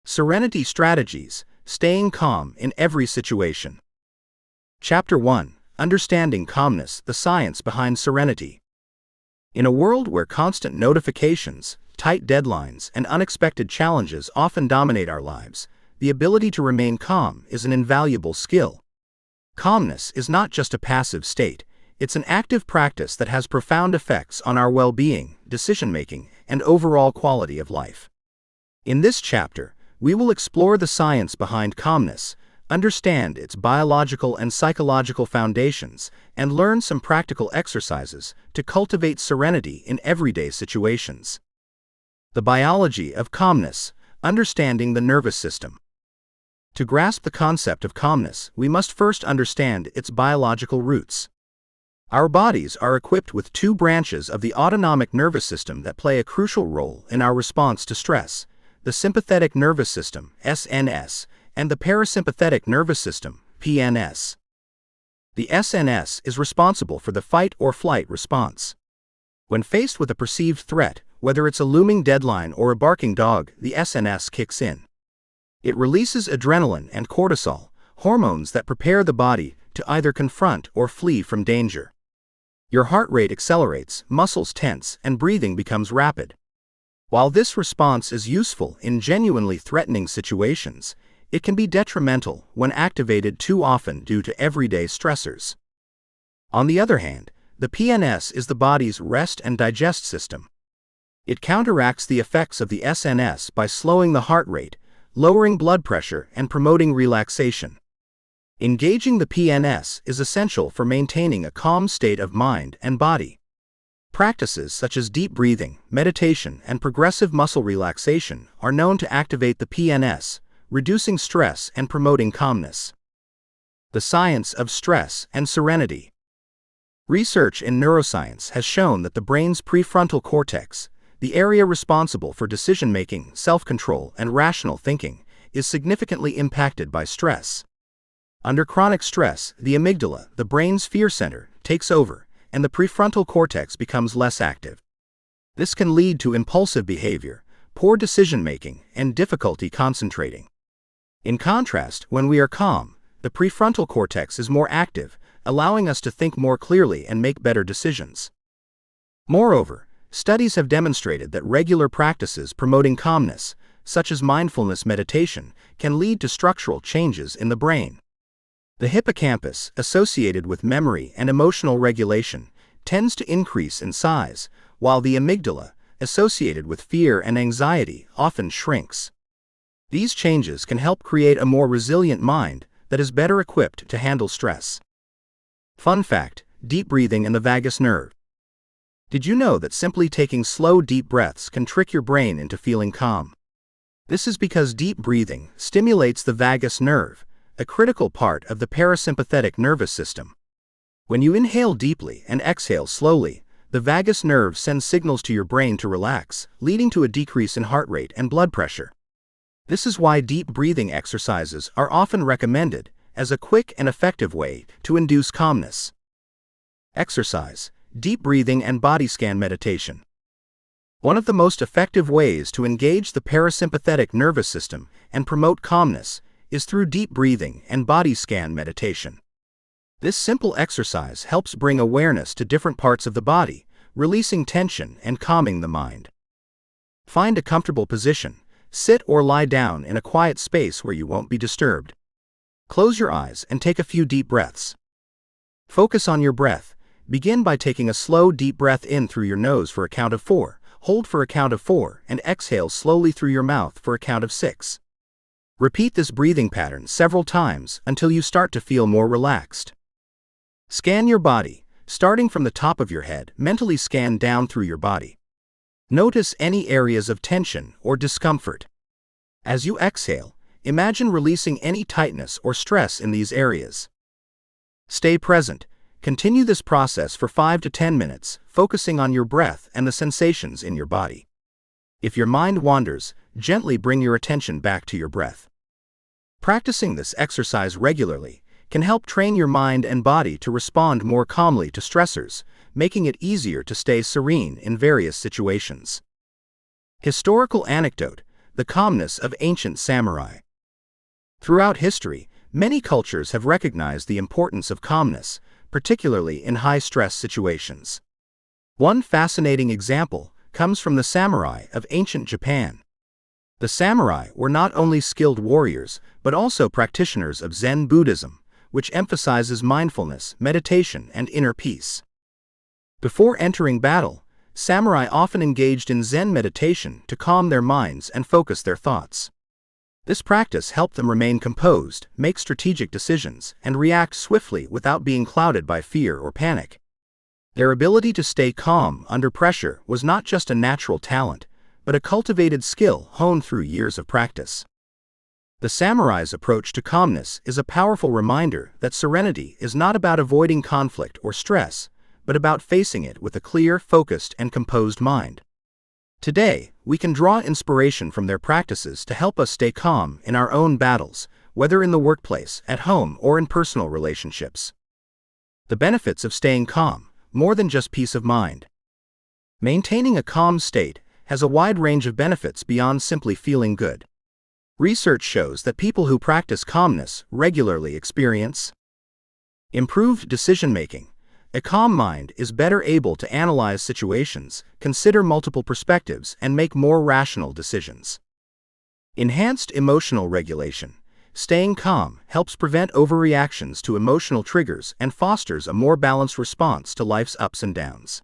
Serenity Strategies, Staying Calm in Every Situation. Chapter 1. Understanding Calmness, the Science Behind Serenity. In a world where constant notifications, tight deadlines, and unexpected challenges often dominate our lives, the ability to remain calm is an invaluable skill. Calmness is not just a passive state, it's an active practice that has profound effects on our well-being, decision-making, and overall quality of life. In this chapter, we will explore the science behind calmness, understand its biological and psychological foundations, and learn some practical exercises to cultivate serenity in everyday situations. The biology of calmness, understanding the nervous system. To grasp the concept of calmness, we must first understand its biological roots. Our bodies are equipped with two branches of the autonomic nervous system that play a crucial role in our response to stress: the sympathetic nervous system, SNS, and the parasympathetic nervous system, PNS. The SNS is responsible for the fight or flight response. When faced with a perceived threat, whether it's a looming deadline or a barking dog, the SNS kicks in. It releases adrenaline and cortisol, hormones that prepare the body to either confront or flee from danger. Your heart rate accelerates, muscles tense, and breathing becomes rapid. While this response is useful in genuinely threatening situations, it can be detrimental when activated too often due to everyday stressors. On the other hand, the PNS is the body's rest and digest system. It counteracts the effects of the SNS by slowing the heart rate, lowering blood pressure, and promoting relaxation. Engaging the PNS is essential for maintaining a calm state of mind and body. Practices such as deep breathing, meditation, and progressive muscle relaxation are known to activate the PNS, reducing stress and promoting calmness. The science of stress and serenity. Research in neuroscience has shown that the brain's prefrontal cortex, the area responsible for decision-making, self-control, and rational thinking, is significantly impacted by stress. Under chronic stress, the amygdala, the brain's fear center, takes over, and the prefrontal cortex becomes less active. This can lead to impulsive behavior, poor decision-making, and difficulty concentrating. In contrast, when we are calm, the prefrontal cortex is more active, allowing us to think more clearly and make better decisions. Moreover, studies have demonstrated that regular practices promoting calmness, such as mindfulness meditation, can lead to structural changes in the brain. The hippocampus, associated with memory and emotional regulation, tends to increase in size, while the amygdala, associated with fear and anxiety, often shrinks. These changes can help create a more resilient mind that is better equipped to handle stress. Fun fact: deep breathing and the vagus nerve. Did you know that simply taking slow, deep breaths can trick your brain into feeling calm? This is because deep breathing stimulates the vagus nerve, a critical part of the parasympathetic nervous system. When you inhale deeply and exhale slowly, the vagus nerve sends signals to your brain to relax, leading to a decrease in heart rate and blood pressure. This is why deep breathing exercises are often recommended as a quick and effective way to induce calmness. Exercise, deep breathing, and body scan meditation. One of the most effective ways to engage the parasympathetic nervous system and promote calmness is through deep breathing and body scan meditation. This simple exercise helps bring awareness to different parts of the body, releasing tension and calming the mind. Find a comfortable position, sit or lie down in a quiet space where you won't be disturbed. Close your eyes and take a few deep breaths. Focus on your breath. Begin by taking a slow, deep breath in through your nose for a count of 4, hold for a count of 4, and exhale slowly through your mouth for a count of 6. Repeat this breathing pattern several times until you start to feel more relaxed. Scan your body. Starting from the top of your head, mentally scan down through your body. Notice any areas of tension or discomfort. As you exhale, imagine releasing any tightness or stress in these areas. Stay present. Continue this process for 5 to 10 minutes, focusing on your breath and the sensations in your body. If your mind wanders, gently bring your attention back to your breath. Practicing this exercise regularly can help train your mind and body to respond more calmly to stressors, making it easier to stay serene in various situations. Historical anecdote: the calmness of ancient samurai. Throughout history, many cultures have recognized the importance of calmness, particularly in high-stress situations. One fascinating example comes from the samurai of ancient Japan. The samurai were not only skilled warriors, but also practitioners of Zen Buddhism, which emphasizes mindfulness, meditation, and inner peace. Before entering battle, samurai often engaged in Zen meditation to calm their minds and focus their thoughts. This practice helped them remain composed, make strategic decisions, and react swiftly without being clouded by fear or panic. Their ability to stay calm under pressure was not just a natural talent, but a cultivated skill honed through years of practice. The samurai's approach to calmness is a powerful reminder that serenity is not about avoiding conflict or stress, but about facing it with a clear, focused, and composed mind. Today, we can draw inspiration from their practices to help us stay calm in our own battles, whether in the workplace, at home, or in personal relationships. The benefits of staying calm, more than just peace of mind. Maintaining a calm state has a wide range of benefits beyond simply feeling good. Research shows that people who practice calmness regularly experience improved decision-making. A calm mind is better able to analyze situations, consider multiple perspectives, and make more rational decisions. Enhanced emotional regulation. Staying calm helps prevent overreactions to emotional triggers and fosters a more balanced response to life's ups and downs.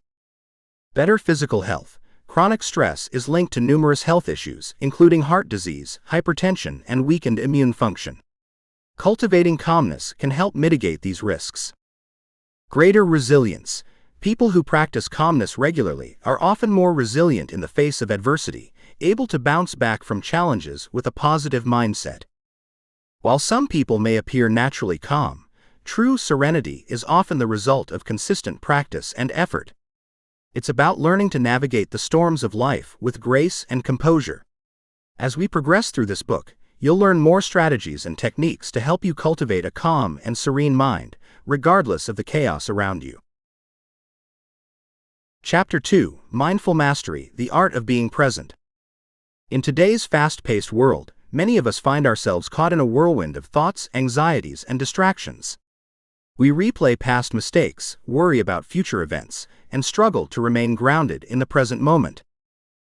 Better physical health. Chronic stress is linked to numerous health issues, including heart disease, hypertension, and weakened immune function. Cultivating calmness can help mitigate these risks. Greater resilience. People who practice calmness regularly are often more resilient in the face of adversity, able to bounce back from challenges with a positive mindset. While some people may appear naturally calm, true serenity is often the result of consistent practice and effort. It's about learning to navigate the storms of life with grace and composure. As we progress through this book, you'll learn more strategies and techniques to help you cultivate a calm and serene mind, regardless of the chaos around you. Chapter 2: Mindful Mastery, the Art of Being Present. In today's fast-paced world, many of us find ourselves caught in a whirlwind of thoughts, anxieties, and distractions. We replay past mistakes, worry about future events, and struggle to remain grounded in the present moment.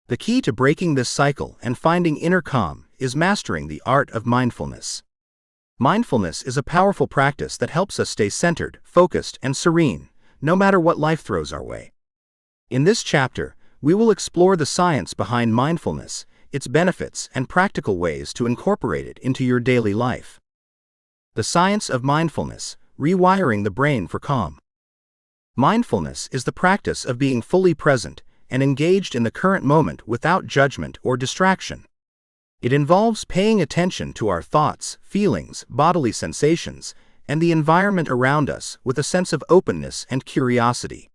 The key to breaking this cycle and finding inner calm is mastering the art of mindfulness. Mindfulness is a powerful practice that helps us stay centered, focused, and serene, no matter what life throws our way. In this chapter, we will explore the science behind mindfulness, its benefits, and practical ways to incorporate it into your daily life. The science of mindfulness: rewiring the brain for calm. Mindfulness is the practice of being fully present and engaged in the current moment without judgment or distraction. It involves paying attention to our thoughts, feelings, bodily sensations, and the environment around us with a sense of openness and curiosity.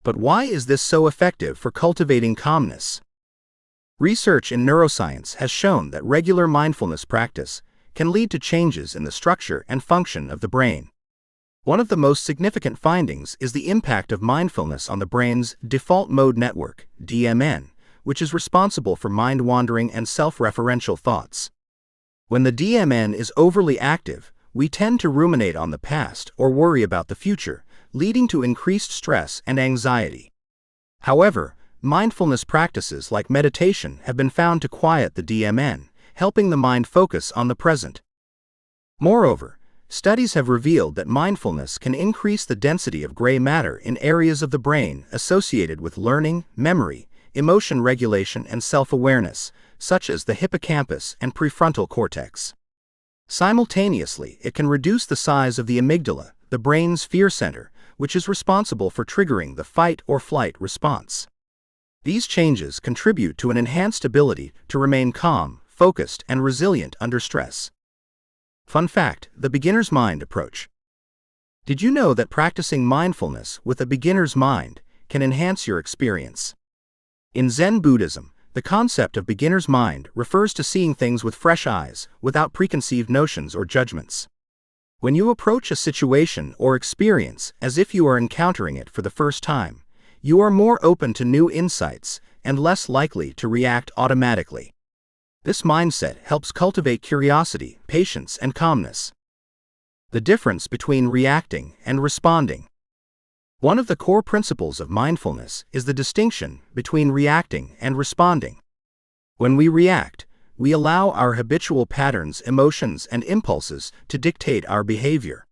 But why is this so effective for cultivating calmness? Research in neuroscience has shown that regular mindfulness practice can lead to changes in the structure and function of the brain. One of the most significant findings is the impact of mindfulness on the brain's default mode network, DMN, which is responsible for mind-wandering and self-referential thoughts. When the DMN is overly active, we tend to ruminate on the past or worry about the future, leading to increased stress and anxiety. However, mindfulness practices like meditation have been found to quiet the DMN, helping the mind focus on the present. Moreover, studies have revealed that mindfulness can increase the density of gray matter in areas of the brain associated with learning, memory, emotion regulation, and self-awareness, such as the hippocampus and prefrontal cortex. Simultaneously, it can reduce the size of the amygdala, the brain's fear center, which is responsible for triggering the fight or flight response. These changes contribute to an enhanced ability to remain calm, focused, and resilient under stress. Fun fact: the beginner's mind approach. Did you know that practicing mindfulness with a beginner's mind can enhance your experience? In Zen Buddhism, the concept of beginner's mind refers to seeing things with fresh eyes, without preconceived notions or judgments. When you approach a situation or experience as if you are encountering it for the first time, you are more open to new insights and less likely to react automatically. This mindset helps cultivate curiosity, patience, and calmness. The difference between reacting and responding. One of the core principles of mindfulness is the distinction between reacting and responding. When we react, we allow our habitual patterns, emotions, and impulses to dictate our behavior.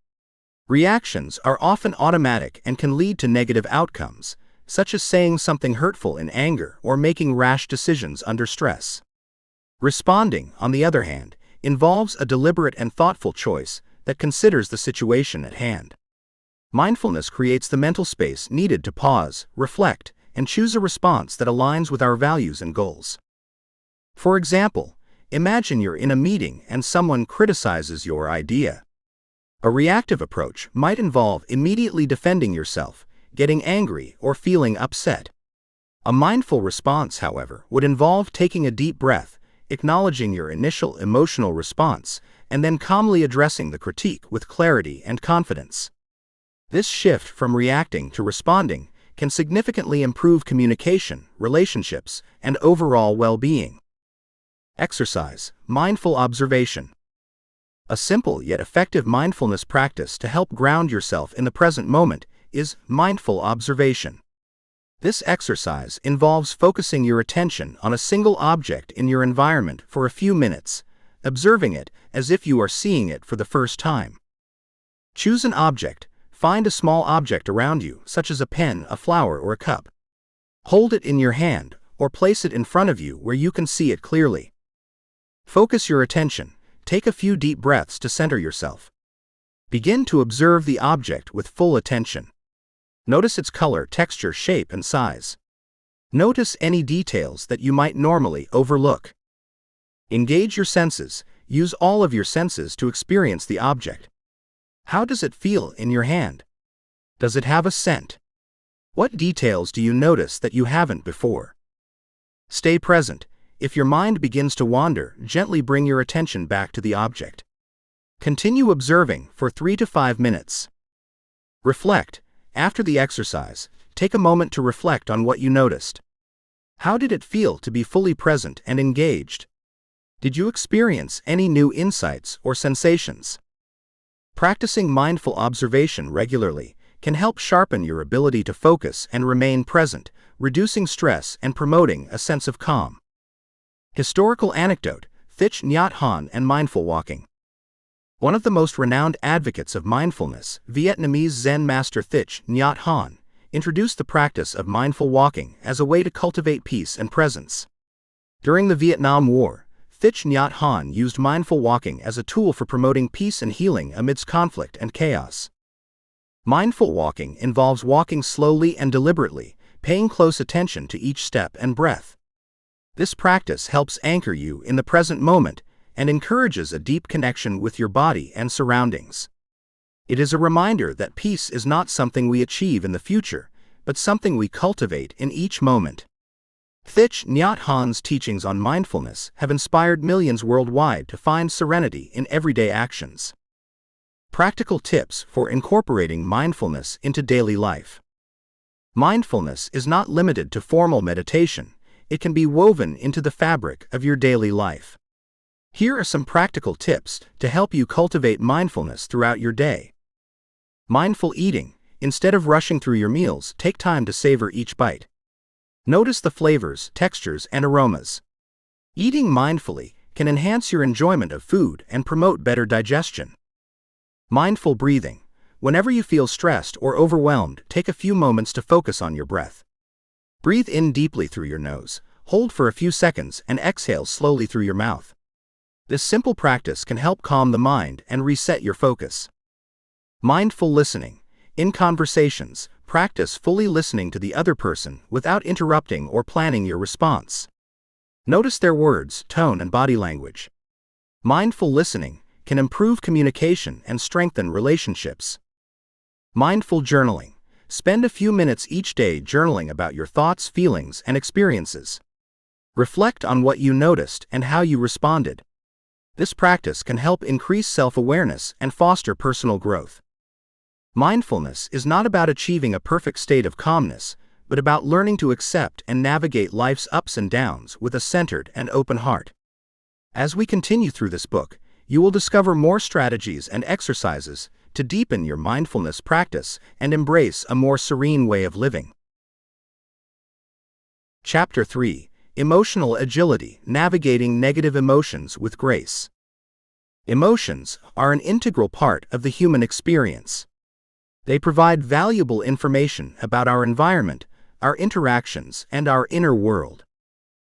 Reactions are often automatic and can lead to negative outcomes, such as saying something hurtful in anger or making rash decisions under stress. Responding, on the other hand, involves a deliberate and thoughtful choice that considers the situation at hand. Mindfulness creates the mental space needed to pause, reflect, and choose a response that aligns with our values and goals. For example, imagine you're in a meeting and someone criticizes your idea. A reactive approach might involve immediately defending yourself, getting angry, or feeling upset. A mindful response, however, would involve taking a deep breath, acknowledging your initial emotional response, and then calmly addressing the critique with clarity and confidence. This shift from reacting to responding can significantly improve communication, relationships, and overall well-being. Exercise, mindful observation. A simple yet effective mindfulness practice to help ground yourself in the present moment is mindful observation. This exercise involves focusing your attention on a single object in your environment for a few minutes, observing it as if you are seeing it for the first time. Choose an object. Find a small object around you, such as a pen, a flower, or a cup. Hold it in your hand, or place it in front of you where you can see it clearly. Focus your attention. Take a few deep breaths to center yourself. Begin to observe the object with full attention. Notice its color, texture, shape, and size. Notice any details that you might normally overlook. Engage your senses. Use all of your senses to experience the object. How does it feel in your hand? Does it have a scent? What details do you notice that you haven't before? Stay present. If your mind begins to wander, gently bring your attention back to the object. Continue observing for 3 to 5 minutes. Reflect. After the exercise, take a moment to reflect on what you noticed. How did it feel to be fully present and engaged? Did you experience any new insights or sensations? Practicing mindful observation regularly can help sharpen your ability to focus and remain present, reducing stress and promoting a sense of calm. Historical anecdote: Thich Nhat Hanh and mindful walking. One of the most renowned advocates of mindfulness, Vietnamese Zen master Thich Nhat Hanh, introduced the practice of mindful walking as a way to cultivate peace and presence. During the Vietnam War, Thich Nhat Hanh used mindful walking as a tool for promoting peace and healing amidst conflict and chaos. Mindful walking involves walking slowly and deliberately, paying close attention to each step and breath. This practice helps anchor you in the present moment and encourages a deep connection with your body and surroundings. It is a reminder that peace is not something we achieve in the future, but something we cultivate in each moment. Thich Nhat Hanh's teachings on mindfulness have inspired millions worldwide to find serenity in everyday actions. Practical tips for incorporating mindfulness into daily life. Mindfulness is not limited to formal meditation. It can be woven into the fabric of your daily life. Here are some practical tips to help you cultivate mindfulness throughout your day. Mindful eating. Instead of rushing through your meals, take time to savor each bite. Notice the flavors, textures, and aromas. Eating mindfully can enhance your enjoyment of food and promote better digestion. Mindful breathing. Whenever you feel stressed or overwhelmed, take a few moments to focus on your breath. Breathe in deeply through your nose, hold for a few seconds, and exhale slowly through your mouth. This simple practice can help calm the mind and reset your focus. Mindful listening. In conversations, practice fully listening to the other person without interrupting or planning your response. Notice their words, tone, and body language. Mindful listening can improve communication and strengthen relationships. Mindful journaling. Spend a few minutes each day journaling about your thoughts, feelings, and experiences. Reflect on what you noticed and how you responded. This practice can help increase self-awareness and foster personal growth. Mindfulness is not about achieving a perfect state of calmness, but about learning to accept and navigate life's ups and downs with a centered and open heart. As we continue through this book, you will discover more strategies and exercises to deepen your mindfulness practice and embrace a more serene way of living. Chapter 3: Emotional Agility: Navigating Negative Emotions with Grace. Emotions are an integral part of the human experience. They provide valuable information about our environment, our interactions, and our inner world.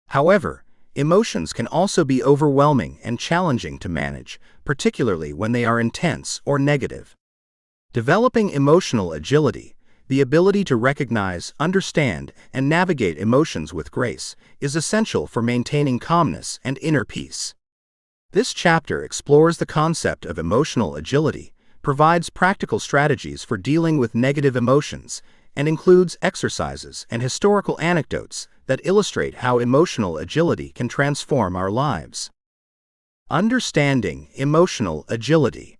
However, emotions can also be overwhelming and challenging to manage, particularly when they are intense or negative. Developing emotional agility, the ability to recognize, understand, and navigate emotions with grace, is essential for maintaining calmness and inner peace. This chapter explores the concept of emotional agility, provides practical strategies for dealing with negative emotions, and includes exercises and historical anecdotes that illustrate how emotional agility can transform our lives. Understanding emotional agility.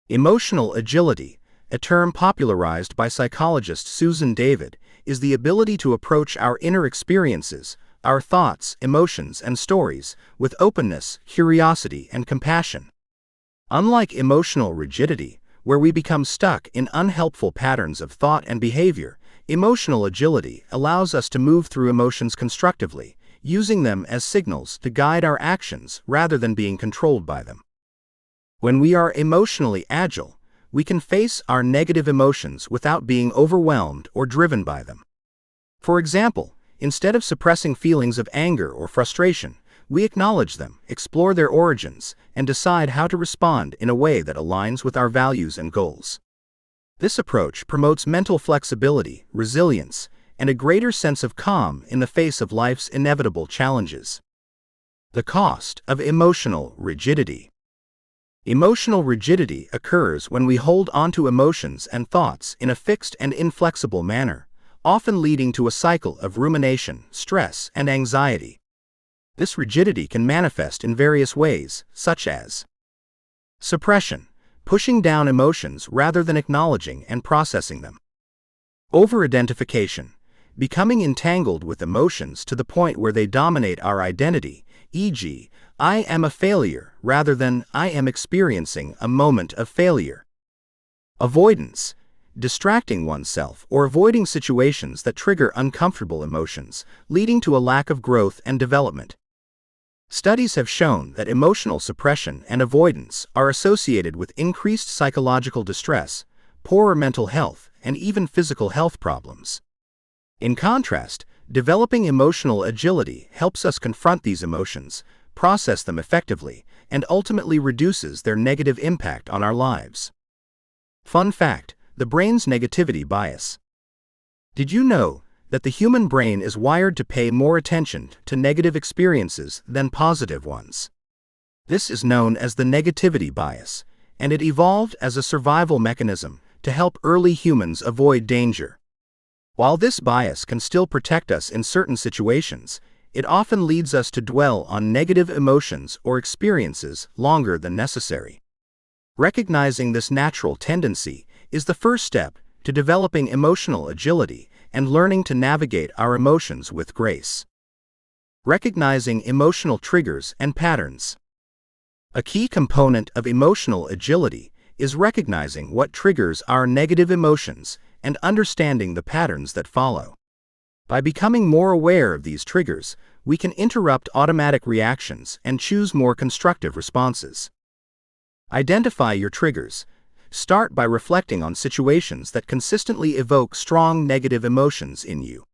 Emotional agility, a term popularized by psychologist Susan David, is the ability to approach our inner experiences, our thoughts, emotions, and stories with openness, curiosity, and compassion. Unlike emotional rigidity, where we become stuck in unhelpful patterns of thought and behavior, emotional agility allows us to move through emotions constructively, using them as signals to guide our actions rather than being controlled by them. When we are emotionally agile, we can face our negative emotions without being overwhelmed or driven by them. For example, instead of suppressing feelings of anger or frustration, we acknowledge them, explore their origins, and decide how to respond in a way that aligns with our values and goals. This approach promotes mental flexibility, resilience, and a greater sense of calm in the face of life's inevitable challenges. The cost of emotional rigidity. Emotional rigidity occurs when we hold onto emotions and thoughts in a fixed and inflexible manner, often leading to a cycle of rumination, stress, and anxiety. This rigidity can manifest in various ways, such as suppression, pushing down emotions rather than acknowledging and processing them; over-identification, becoming entangled with emotions to the point where they dominate our identity, e.g., I am a failure rather than I am experiencing a moment of failure; avoidance, distracting oneself or avoiding situations that trigger uncomfortable emotions, leading to a lack of growth and development. Studies have shown that emotional suppression and avoidance are associated with increased psychological distress, poorer mental health, and even physical health problems. In contrast, developing emotional agility helps us confront these emotions, process them effectively, and ultimately reduces their negative impact on our lives. Fun fact: the brain's negativity bias. Did you know that the human brain is wired to pay more attention to negative experiences than positive ones? This is known as the negativity bias, and it evolved as a survival mechanism to help early humans avoid danger. While this bias can still protect us in certain situations, it often leads us to dwell on negative emotions or experiences longer than necessary. Recognizing this natural tendency is the first step to developing emotional agility and learning to navigate our emotions with grace. Recognizing emotional triggers and patterns. A key component of emotional agility is recognizing what triggers our negative emotions and understanding the patterns that follow. By becoming more aware of these triggers, we can interrupt automatic reactions and choose more constructive responses. Identify your triggers. Start by reflecting on situations that consistently evoke strong negative emotions in you.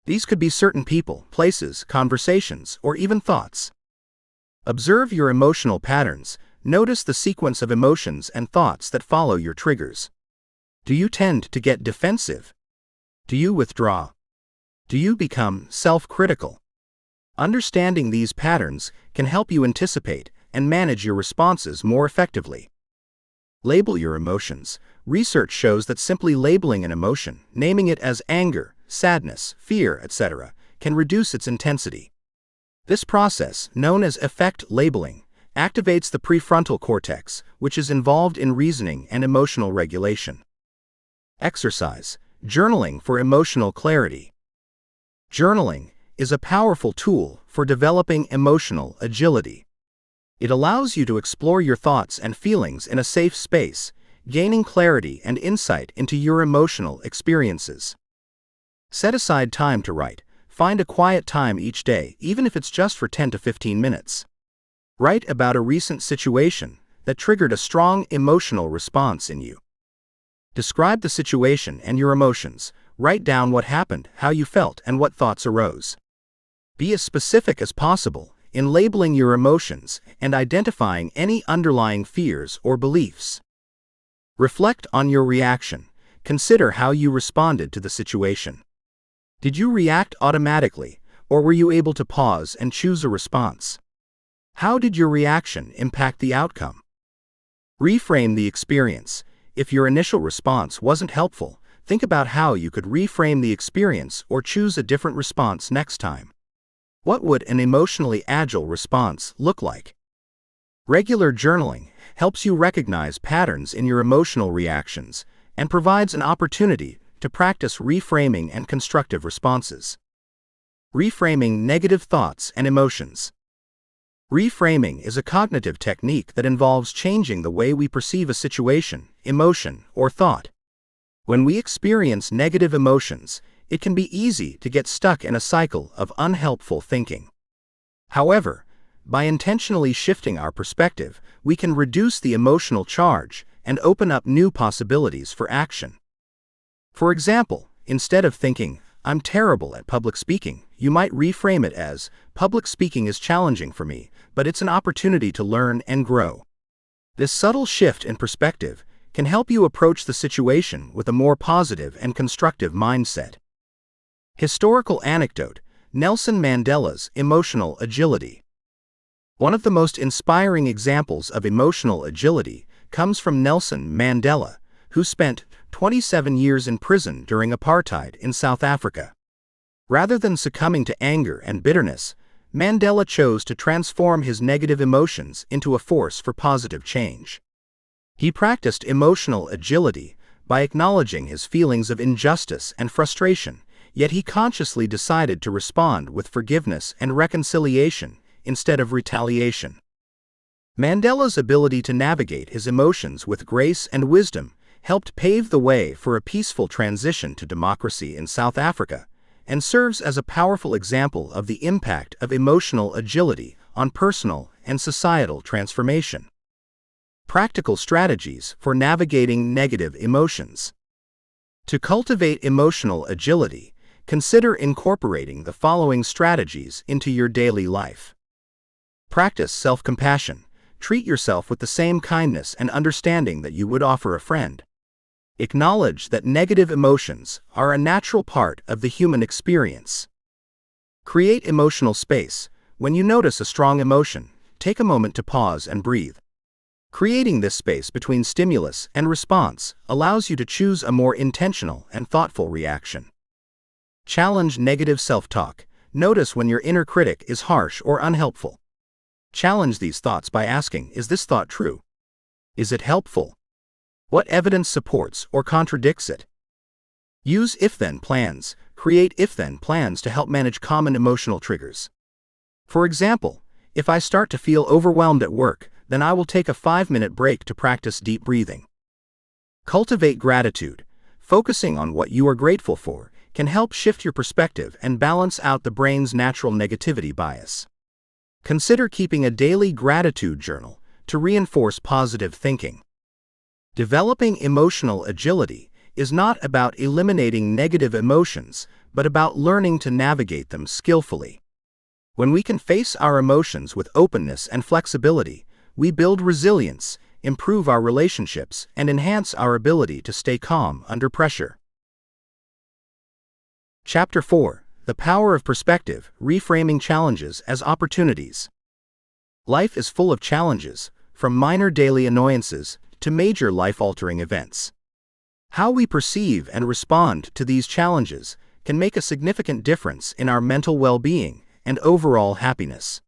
These could be certain people, places, conversations, or even thoughts. Observe your emotional patterns. Notice the sequence of emotions and thoughts that follow your triggers. Do you tend to get defensive? Do you withdraw? Do you become self-critical? Understanding these patterns can help you anticipate and manage your responses more effectively. Label your emotions. Research shows that simply labeling an emotion, naming it as anger, sadness, fear, etc., can reduce its intensity. This process, known as affect labeling, activates the prefrontal cortex, which is involved in reasoning and emotional regulation. Exercise. Journaling for emotional clarity. Journaling is a powerful tool for developing emotional agility. It allows you to explore your thoughts and feelings in a safe space, gaining clarity and insight into your emotional experiences. Set aside time to write. Find a quiet time each day, even if it's just for 10 to 15 minutes. Write about a recent situation that triggered a strong emotional response in you. Describe the situation and your emotions. Write down what happened, how you felt, and what thoughts arose. Be as specific as possible in labeling your emotions and identifying any underlying fears or beliefs. Reflect on your reaction. Consider how you responded to the situation. Did you react automatically, or were you able to pause and choose a response? How did your reaction impact the outcome? Reframe the experience. If your initial response wasn't helpful, think about how you could reframe the experience or choose a different response next time. What would an emotionally agile response look like? Regular journaling helps you recognize patterns in your emotional reactions and provides an opportunity to practice reframing and constructive responses. Reframing negative thoughts and emotions. Reframing is a cognitive technique that involves changing the way we perceive a situation, emotion, or thought. When we experience negative emotions, it can be easy to get stuck in a cycle of unhelpful thinking. However, by intentionally shifting our perspective, we can reduce the emotional charge and open up new possibilities for action. For example, instead of thinking, "I'm terrible at public speaking," you might reframe it as, "Public speaking is challenging for me, but it's an opportunity to learn and grow." This subtle shift in perspective can help you approach the situation with a more positive and constructive mindset. Historical anecdote: Nelson Mandela's emotional agility. One of the most inspiring examples of emotional agility comes from Nelson Mandela, who spent 27 years in prison during apartheid in South Africa. Rather than succumbing to anger and bitterness, Mandela chose to transform his negative emotions into a force for positive change. He practiced emotional agility by acknowledging his feelings of injustice and frustration, yet he consciously decided to respond with forgiveness and reconciliation instead of retaliation. Mandela's ability to navigate his emotions with grace and wisdom helped pave the way for a peaceful transition to democracy in South Africa, and serves as a powerful example of the impact of emotional agility on personal and societal transformation. Practical strategies for navigating negative emotions. To cultivate emotional agility, consider incorporating the following strategies into your daily life. Practice self-compassion. Treat yourself with the same kindness and understanding that you would offer a friend. Acknowledge that negative emotions are a natural part of the human experience. Create emotional space. When you notice a strong emotion, take a moment to pause and breathe. Creating this space between stimulus and response allows you to choose a more intentional and thoughtful reaction. Challenge negative self-talk. Notice when your inner critic is harsh or unhelpful. Challenge these thoughts by asking, "Is this thought true? Is it helpful? What evidence supports or contradicts it?" Use if-then plans. Create if-then plans to help manage common emotional triggers. For example, if I start to feel overwhelmed at work, then I will take a 5-minute break to practice deep breathing. Cultivate gratitude. Focusing on what you are grateful for can help shift your perspective and balance out the brain's natural negativity bias. Consider keeping a daily gratitude journal to reinforce positive thinking. Developing emotional agility is not about eliminating negative emotions, but about learning to navigate them skillfully. When we can face our emotions with openness and flexibility, we build resilience, improve our relationships, and enhance our ability to stay calm under pressure. Chapter 4: The Power of Perspective, Reframing Challenges as Opportunities. Life is full of challenges, from minor daily annoyances to major life-altering events. How we perceive and respond to these challenges can make a significant difference in our mental well-being and overall happiness.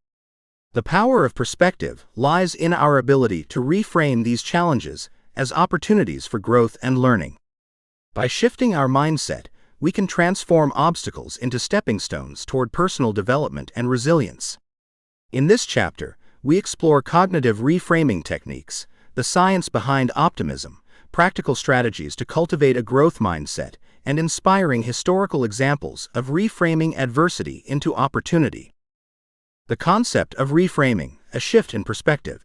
The power of perspective lies in our ability to reframe these challenges as opportunities for growth and learning. By shifting our mindset, we can transform obstacles into stepping stones toward personal development and resilience. In this chapter, we explore cognitive reframing techniques, the science behind optimism, practical strategies to cultivate a growth mindset, and inspiring historical examples of reframing adversity into opportunity. The concept of reframing, a shift in perspective.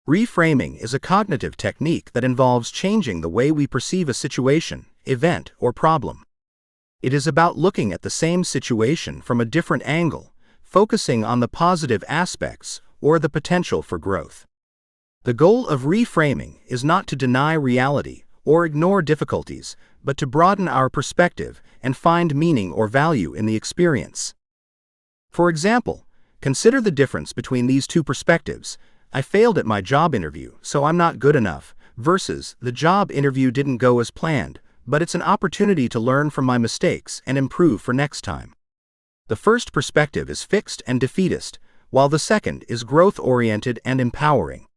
Reframing is a cognitive technique that involves changing the way we perceive a situation, event, or problem. It is about looking at the same situation from a different angle, focusing on the positive aspects or the potential for growth. The goal of reframing is not to deny reality or ignore difficulties, but to broaden our perspective and find meaning or value in the experience. For example, consider the difference between these two perspectives: "I failed at my job interview, so I'm not good enough," versus "the job interview didn't go as planned, but it's an opportunity to learn from my mistakes and improve for next time." The first perspective is fixed and defeatist, while the second is growth-oriented and empowering.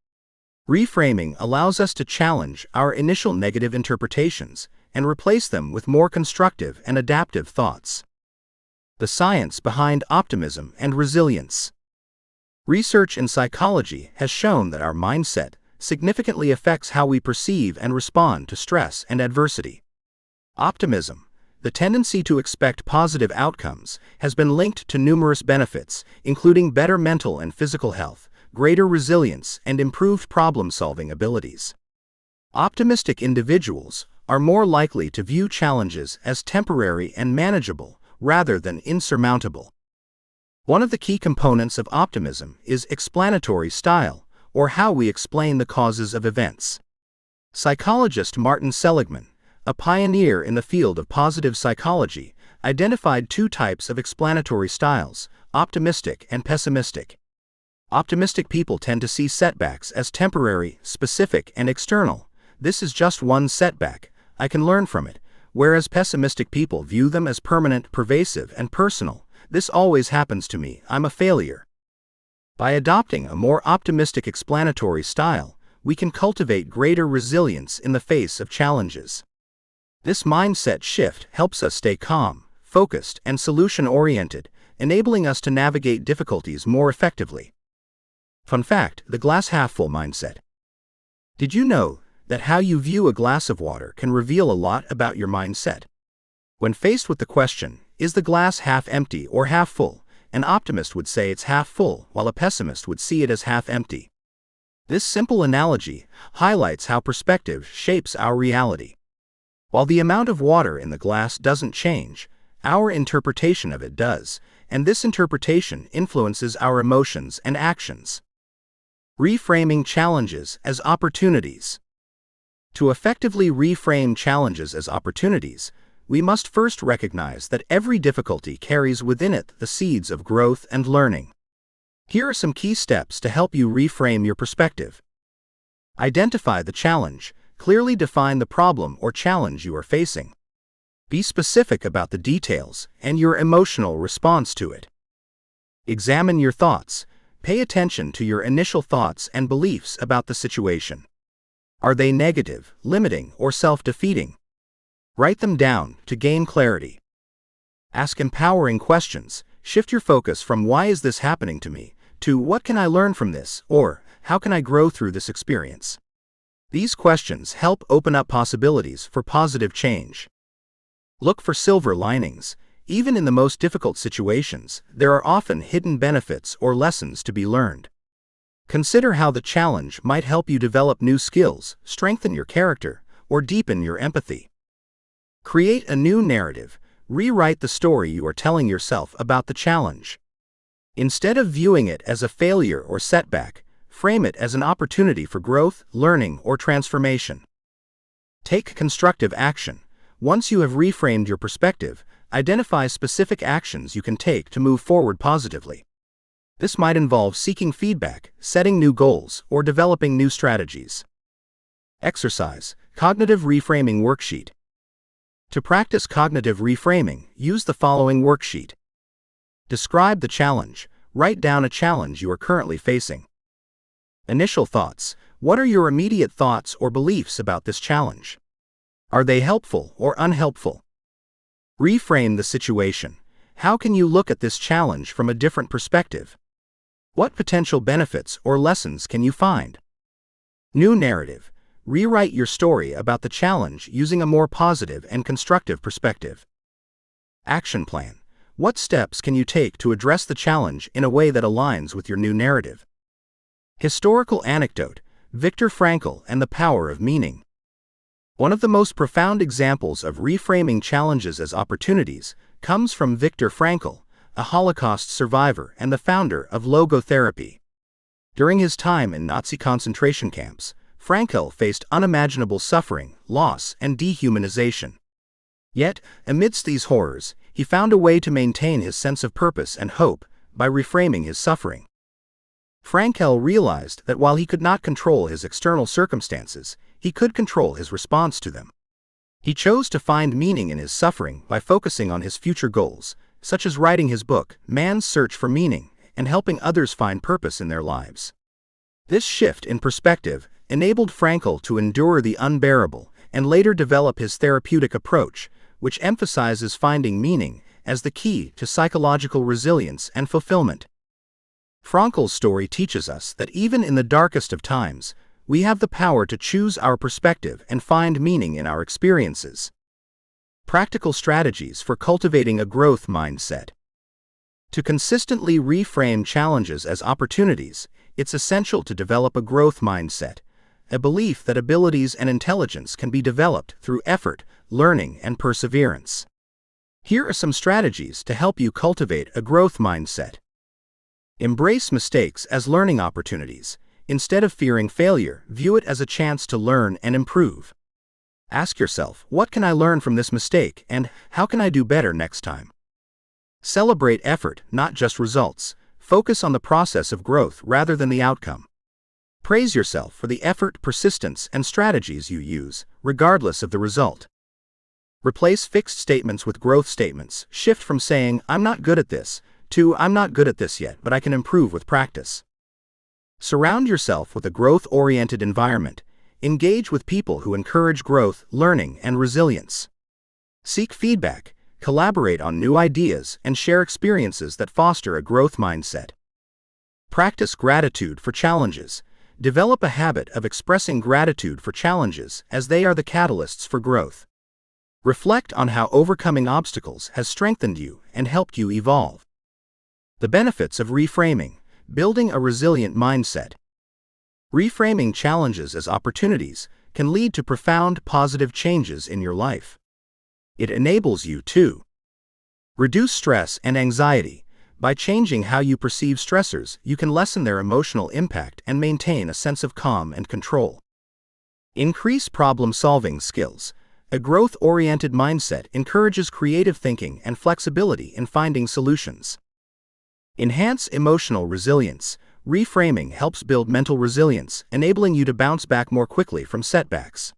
Reframing allows us to challenge our initial negative interpretations and replace them with more constructive and adaptive thoughts. The science behind optimism and resilience. Research in psychology has shown that our mindset significantly affects how we perceive and respond to stress and adversity. Optimism, the tendency to expect positive outcomes, has been linked to numerous benefits, including better mental and physical health, greater resilience, and improved problem-solving abilities. Optimistic individuals are more likely to view challenges as temporary and manageable rather than insurmountable. One of the key components of optimism is explanatory style, or how we explain the causes of events. Psychologist Martin Seligman, a pioneer in the field of positive psychology, identified two types of explanatory styles: optimistic and pessimistic. Optimistic people tend to see setbacks as temporary, specific, and external. "This is just one setback, I can learn from it," whereas pessimistic people view them as permanent, pervasive, and personal. "This always happens to me, I'm a failure." By adopting a more optimistic explanatory style, we can cultivate greater resilience in the face of challenges. This mindset shift helps us stay calm, focused, and solution-oriented, enabling us to navigate difficulties more effectively. Fun fact: the glass half full mindset. Did you know that how you view a glass of water can reveal a lot about your mindset? When faced with the question, "Is the glass half empty or half full?" an optimist would say it's half full, while a pessimist would see it as half empty. This simple analogy highlights how perspective shapes our reality. While the amount of water in the glass doesn't change, our interpretation of it does, and this interpretation influences our emotions and actions. Reframing challenges as opportunities. To effectively reframe challenges as opportunities, we must first recognize that every difficulty carries within it the seeds of growth and learning. Here are some key steps to help you reframe your perspective. Identify the challenge. Clearly define the problem or challenge you are facing. Be specific about the details and your emotional response to it. Examine your thoughts. Pay attention to your initial thoughts and beliefs about the situation. Are they negative, limiting, or self-defeating? Write them down to gain clarity. Ask empowering questions. Shift your focus from "Why is this happening to me?" to "What can I learn from this?" or "How can I grow through this experience?" These questions help open up possibilities for positive change. Look for silver linings. Even in the most difficult situations, there are often hidden benefits or lessons to be learned. Consider how the challenge might help you develop new skills, strengthen your character, or deepen your empathy. Create a new narrative. Rewrite the story you are telling yourself about the challenge. Instead of viewing it as a failure or setback, frame it as an opportunity for growth, learning, or transformation. Take constructive action. Once you have reframed your perspective, identify specific actions you can take to move forward positively. This might involve seeking feedback, setting new goals, or developing new strategies. Exercise. Cognitive Reframing Worksheet. To practice cognitive reframing, use the following worksheet. Describe the challenge. Write down a challenge you are currently facing. Initial thoughts. What are your immediate thoughts or beliefs about this challenge? Are they helpful or unhelpful? Reframe the situation. How can you look at this challenge from a different perspective? What potential benefits or lessons can you find? New narrative. Rewrite your story about the challenge using a more positive and constructive perspective. Action plan. What steps can you take to address the challenge in a way that aligns with your new narrative? Historical anecdote. Viktor Frankl and the power of meaning. One of the most profound examples of reframing challenges as opportunities comes from Viktor Frankl, a Holocaust survivor and the founder of logotherapy. During his time in Nazi concentration camps, Frankl faced unimaginable suffering, loss, and dehumanization. Yet, amidst these horrors, he found a way to maintain his sense of purpose and hope by reframing his suffering. Frankl realized that while he could not control his external circumstances, he could control his response to them. He chose to find meaning in his suffering by focusing on his future goals, such as writing his book, Man's Search for Meaning, and helping others find purpose in their lives. This shift in perspective enabled Frankl to endure the unbearable and later develop his therapeutic approach, which emphasizes finding meaning as the key to psychological resilience and fulfillment. Frankl's story teaches us that even in the darkest of times, we have the power to choose our perspective and find meaning in our experiences. Practical strategies for cultivating a growth mindset. To consistently reframe challenges as opportunities, it's essential to develop a growth mindset, a belief that abilities and intelligence can be developed through effort, learning, and perseverance. Here are some strategies to help you cultivate a growth mindset. Embrace mistakes as learning opportunities. Instead of fearing failure, view it as a chance to learn and improve. Ask yourself, what can I learn from this mistake, and how can I do better next time? Celebrate effort, not just results. Focus on the process of growth rather than the outcome. Praise yourself for the effort, persistence, and strategies you use, regardless of the result. Replace fixed statements with growth statements. Shift from saying, "I'm not good at this," to "I'm not good at this yet, but I can improve with practice." Surround yourself with a growth-oriented environment. Engage with people who encourage growth, learning, and resilience. Seek feedback, collaborate on new ideas, and share experiences that foster a growth mindset. Practice gratitude for challenges. Develop a habit of expressing gratitude for challenges as they are the catalysts for growth. Reflect on how overcoming obstacles has strengthened you and helped you evolve. The benefits of reframing. Building a resilient mindset. Reframing challenges as opportunities can lead to profound positive changes in your life. It enables you to reduce stress and anxiety. By changing how you perceive stressors, you can lessen their emotional impact and maintain a sense of calm and control. Increase problem-solving skills. A growth-oriented mindset encourages creative thinking and flexibility in finding solutions. Enhance emotional resilience. Reframing helps build mental resilience, enabling you to bounce back more quickly from setbacks.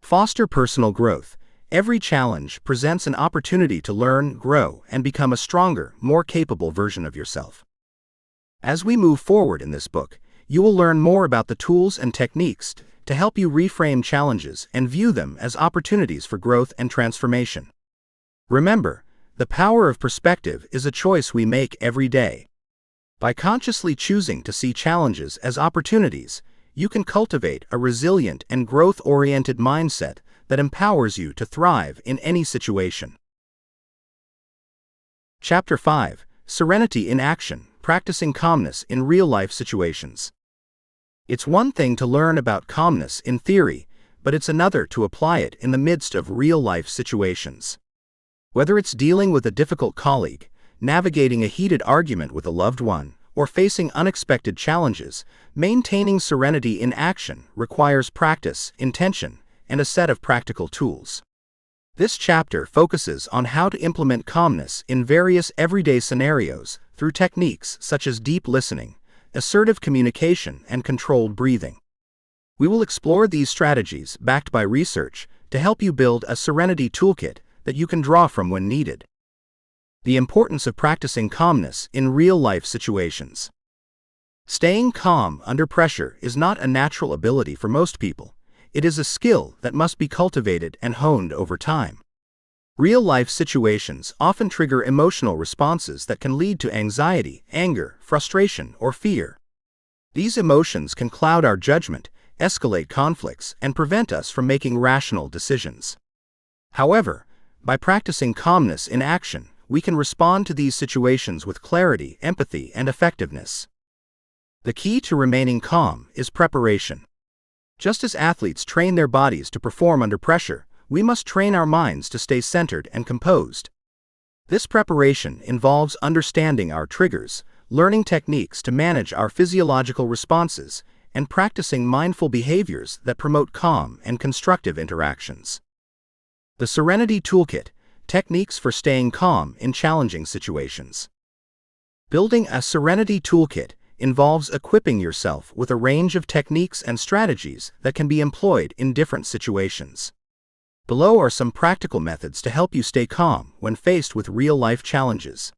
Foster personal growth. Every challenge presents an opportunity to learn, grow, and become a stronger, more capable version of yourself. As we move forward in this book, you will learn more about the tools and techniques to help you reframe challenges and view them as opportunities for growth and transformation. Remember, the power of perspective is a choice we make every day. By consciously choosing to see challenges as opportunities, you can cultivate a resilient and growth-oriented mindset that empowers you to thrive in any situation. Chapter 5: Serenity in Action, Practicing Calmness in Real-Life Situations. It's one thing to learn about calmness in theory, but it's another to apply it in the midst of real-life situations. Whether it's dealing with a difficult colleague, navigating a heated argument with a loved one, or facing unexpected challenges, maintaining serenity in action requires practice, intention, and a set of practical tools. This chapter focuses on how to implement calmness in various everyday scenarios through techniques such as deep listening, assertive communication, and controlled breathing. We will explore these strategies backed by research to help you build a serenity toolkit that you can draw from when needed. The importance of practicing calmness in real-life situations. Staying calm under pressure is not a natural ability for most people. It is a skill that must be cultivated and honed over time. Real-life situations often trigger emotional responses that can lead to anxiety, anger, frustration, or fear. These emotions can cloud our judgment, escalate conflicts, and prevent us from making rational decisions. However, by practicing calmness in action, we can respond to these situations with clarity, empathy, and effectiveness. The key to remaining calm is preparation. Just as athletes train their bodies to perform under pressure, we must train our minds to stay centered and composed. This preparation involves understanding our triggers, learning techniques to manage our physiological responses, and practicing mindful behaviors that promote calm and constructive interactions. The Serenity Toolkit: Techniques for Staying Calm in Challenging Situations. Building a Serenity Toolkit involves equipping yourself with a range of techniques and strategies that can be employed in different situations. Below are some practical methods to help you stay calm when faced with real-life challenges.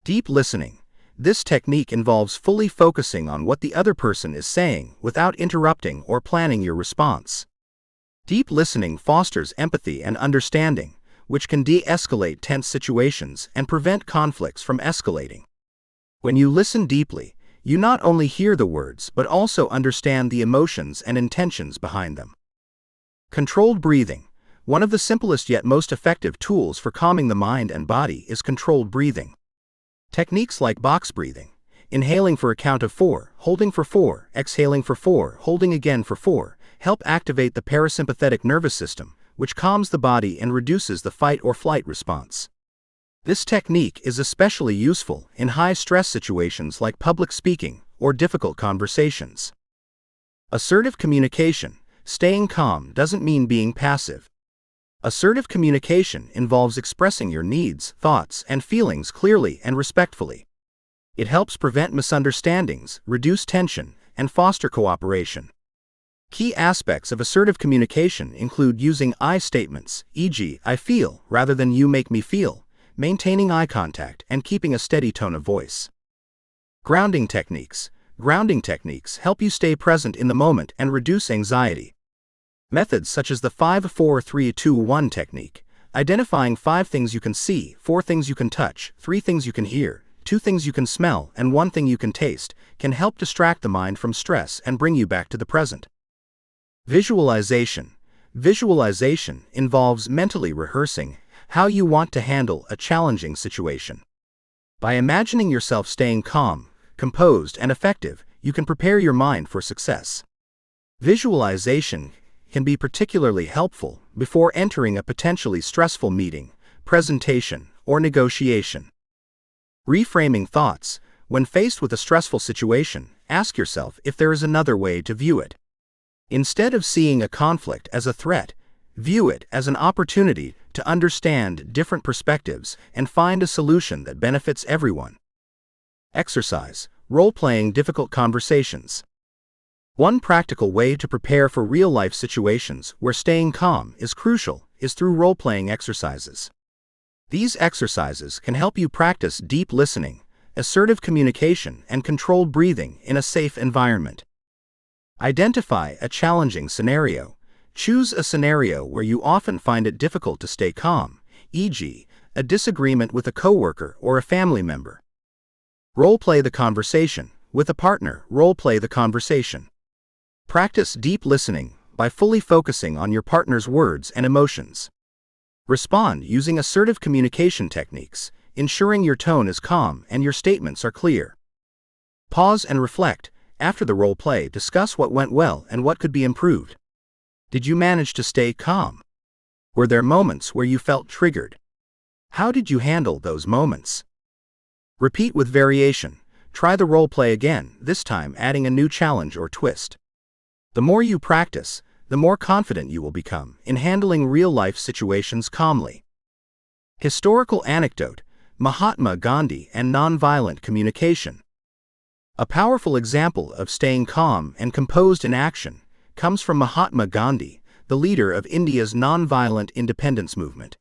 Deep listening. This technique involves fully focusing on what the other person is saying without interrupting or planning your response. Deep listening fosters empathy and understanding, which can de-escalate tense situations and prevent conflicts from escalating. When you listen deeply, you not only hear the words but also understand the emotions and intentions behind them. Controlled breathing. One of the simplest yet most effective tools for calming the mind and body is controlled breathing. Techniques like box breathing, inhaling for a count of 4, holding for 4, exhaling for 4, holding again for 4, help activate the parasympathetic nervous system, which calms the body and reduces the fight or flight response. This technique is especially useful in high-stress situations like public speaking or difficult conversations. Assertive communication. Staying calm doesn't mean being passive. Assertive communication involves expressing your needs, thoughts, and feelings clearly and respectfully. It helps prevent misunderstandings, reduce tension, and foster cooperation. Key aspects of assertive communication include using I statements, e.g., I feel, rather than you make me feel, maintaining eye contact, and keeping a steady tone of voice. Grounding techniques. Grounding techniques help you stay present in the moment and reduce anxiety. Methods such as the 5-4-3-2-1 technique, identifying 5 things you can see, 4 things you can touch, 3 things you can hear, 2 things you can smell, and 1 thing you can taste, can help distract the mind from stress and bring you back to the present. Visualization. Visualization involves mentally rehearsing how you want to handle a challenging situation. By imagining yourself staying calm, composed, and effective, you can prepare your mind for success. Visualization can be particularly helpful before entering a potentially stressful meeting, presentation, or negotiation. Reframing thoughts. When faced with a stressful situation, ask yourself if there is another way to view it. Instead of seeing a conflict as a threat, view it as an opportunity to understand different perspectives and find a solution that benefits everyone. Exercise. Role-playing difficult conversations. One practical way to prepare for real-life situations where staying calm is crucial is through role-playing exercises. These exercises can help you practice deep listening, assertive communication, and controlled breathing in a safe environment. Identify a challenging scenario. Choose a scenario where you often find it difficult to stay calm, e.g., a disagreement with a coworker or a family member. Role-play the conversation. With a partner, role-play the conversation. Practice deep listening by fully focusing on your partner's words and emotions. Respond using assertive communication techniques, ensuring your tone is calm and your statements are clear. Pause and reflect. After the role play, discuss what went well and what could be improved. Did you manage to stay calm? Were there moments where you felt triggered? How did you handle those moments? Repeat with variation. Try the role play again, this time adding a new challenge or twist. The more you practice, the more confident you will become in handling real-life situations calmly. Historical anecdote: Mahatma Gandhi and nonviolent communication. A powerful example of staying calm and composed in action comes from Mahatma Gandhi, the leader of India's nonviolent independence movement.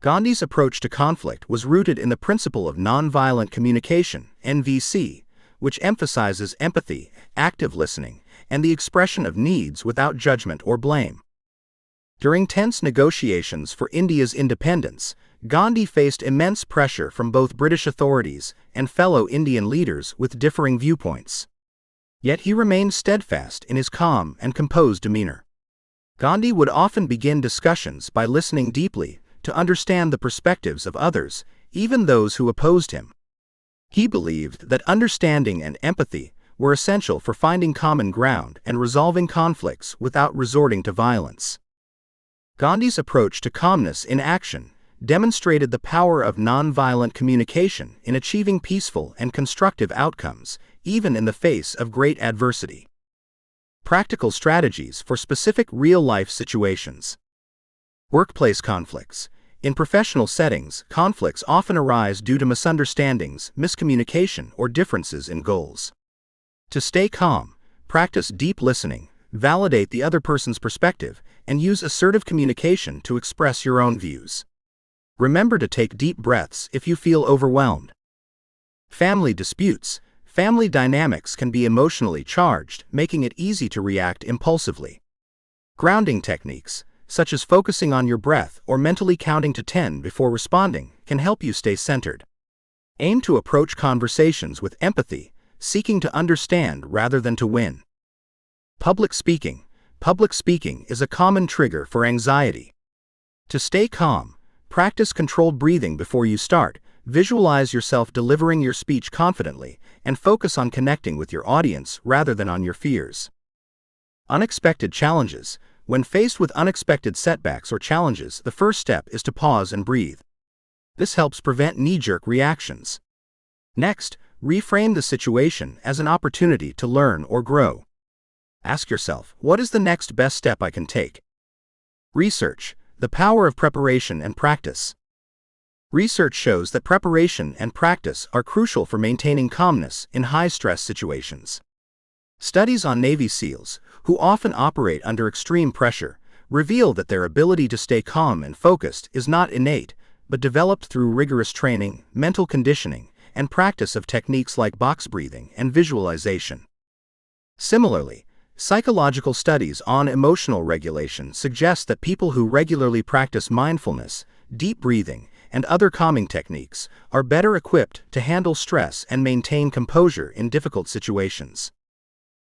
Gandhi's approach to conflict was rooted in the principle of nonviolent communication, NVC, which emphasizes empathy, active listening, and the expression of needs without judgment or blame. During tense negotiations for India's independence, Gandhi faced immense pressure from both British authorities and fellow Indian leaders with differing viewpoints. Yet he remained steadfast in his calm and composed demeanor. Gandhi would often begin discussions by listening deeply to understand the perspectives of others, even those who opposed him. He believed that understanding and empathy were essential for finding common ground and resolving conflicts without resorting to violence. Gandhi's approach to calmness in action demonstrated the power of nonviolent communication in achieving peaceful and constructive outcomes, even in the face of great adversity. Practical strategies for specific real-life situations. Workplace conflicts. In professional settings, conflicts often arise due to misunderstandings, miscommunication, or differences in goals. To stay calm, practice deep listening, validate the other person's perspective, and use assertive communication to express your own views. Remember to take deep breaths if you feel overwhelmed. Family disputes. Family dynamics can be emotionally charged, making it easy to react impulsively. Grounding techniques, such as focusing on your breath or mentally counting to 10 before responding, can help you stay centered. Aim to approach conversations with empathy, seeking to understand rather than to win. Public speaking. Public speaking is a common trigger for anxiety. To stay calm, practice controlled breathing before you start, visualize yourself delivering your speech confidently, and focus on connecting with your audience rather than on your fears. Unexpected challenges. When faced with unexpected setbacks or challenges, the first step is to pause and breathe. This helps prevent knee-jerk reactions. Next, reframe the situation as an opportunity to learn or grow. Ask yourself, what is the next best step I can take? Research. The power of preparation and practice. Research shows that preparation and practice are crucial for maintaining calmness in high-stress situations. Studies on Navy SEALs, who often operate under extreme pressure, reveal that their ability to stay calm and focused is not innate, but developed through rigorous training, mental conditioning, and practice of techniques like box breathing and visualization. Similarly, psychological studies on emotional regulation suggest that people who regularly practice mindfulness, deep breathing, and other calming techniques are better equipped to handle stress and maintain composure in difficult situations.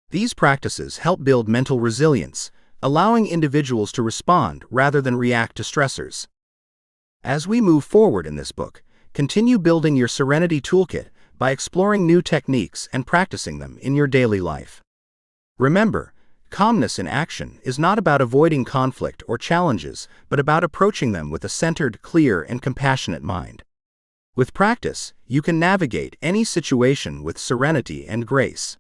These practices help build mental resilience, allowing individuals to respond rather than react to stressors. As we move forward in this book, continue building your Serenity Toolkit by exploring new techniques and practicing them in your daily life. Remember, calmness in action is not about avoiding conflict or challenges, but about approaching them with a centered, clear, and compassionate mind. With practice, you can navigate any situation with serenity and grace.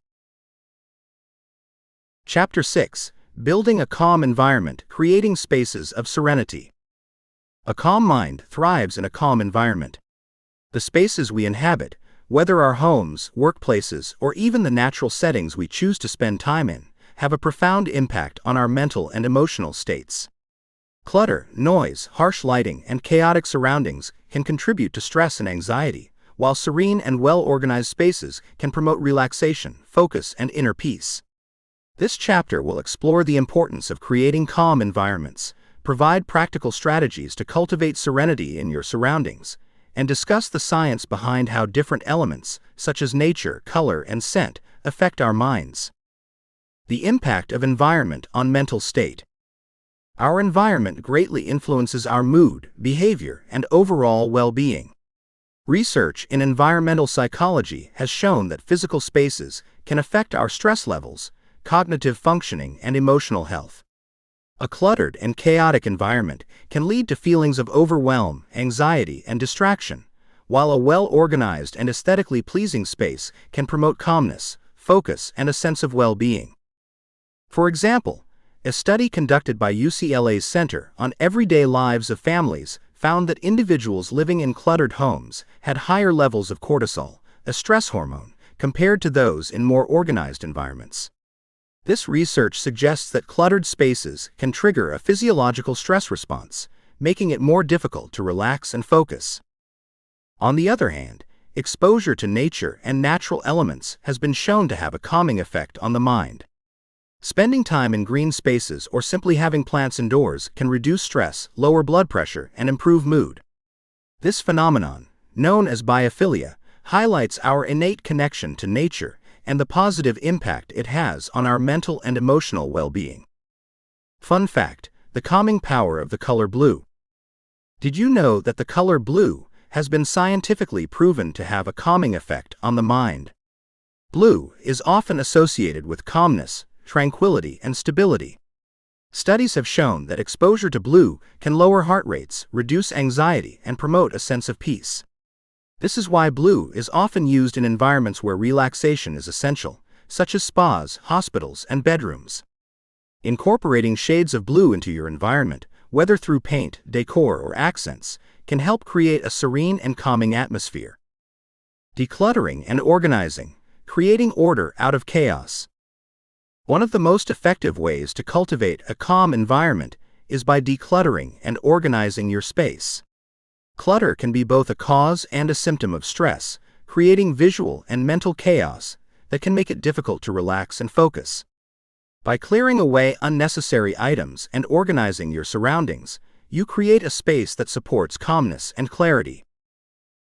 Chapter 6. Building a calm environment, creating spaces of serenity. A calm mind thrives in a calm environment. The spaces we inhabit, whether our homes, workplaces, or even the natural settings we choose to spend time in, have a profound impact on our mental and emotional states. Clutter, noise, harsh lighting, and chaotic surroundings can contribute to stress and anxiety, while serene and well-organized spaces can promote relaxation, focus, and inner peace. This chapter will explore the importance of creating calm environments, provide practical strategies to cultivate serenity in your surroundings, and discuss the science behind how different elements, such as nature, color, and scent, affect our minds. The impact of environment on mental state. Our environment greatly influences our mood, behavior, and overall well-being. Research in environmental psychology has shown that physical spaces can affect our stress levels, cognitive functioning, and emotional health. A cluttered and chaotic environment can lead to feelings of overwhelm, anxiety, and distraction, while a well-organized and aesthetically pleasing space can promote calmness, focus, and a sense of well-being. For example, a study conducted by UCLA's Center on Everyday Lives of Families found that individuals living in cluttered homes had higher levels of cortisol, a stress hormone, compared to those in more organized environments. This research suggests that cluttered spaces can trigger a physiological stress response, making it more difficult to relax and focus. On the other hand, exposure to nature and natural elements has been shown to have a calming effect on the mind. Spending time in green spaces or simply having plants indoors can reduce stress, lower blood pressure, and improve mood. This phenomenon, known as biophilia, highlights our innate connection to nature and the positive impact it has on our mental and emotional well-being. Fun fact: the calming power of the color blue. Did you know that the color blue has been scientifically proven to have a calming effect on the mind? Blue is often associated with calmness, tranquility, and stability. Studies have shown that exposure to blue can lower heart rates, reduce anxiety, and promote a sense of peace. This is why blue is often used in environments where relaxation is essential, such as spas, hospitals, and bedrooms. Incorporating shades of blue into your environment, whether through paint, decor, or accents, can help create a serene and calming atmosphere. Decluttering and organizing, creating order out of chaos. One of the most effective ways to cultivate a calm environment is by decluttering and organizing your space. Clutter can be both a cause and a symptom of stress, creating visual and mental chaos that can make it difficult to relax and focus. By clearing away unnecessary items and organizing your surroundings, you create a space that supports calmness and clarity.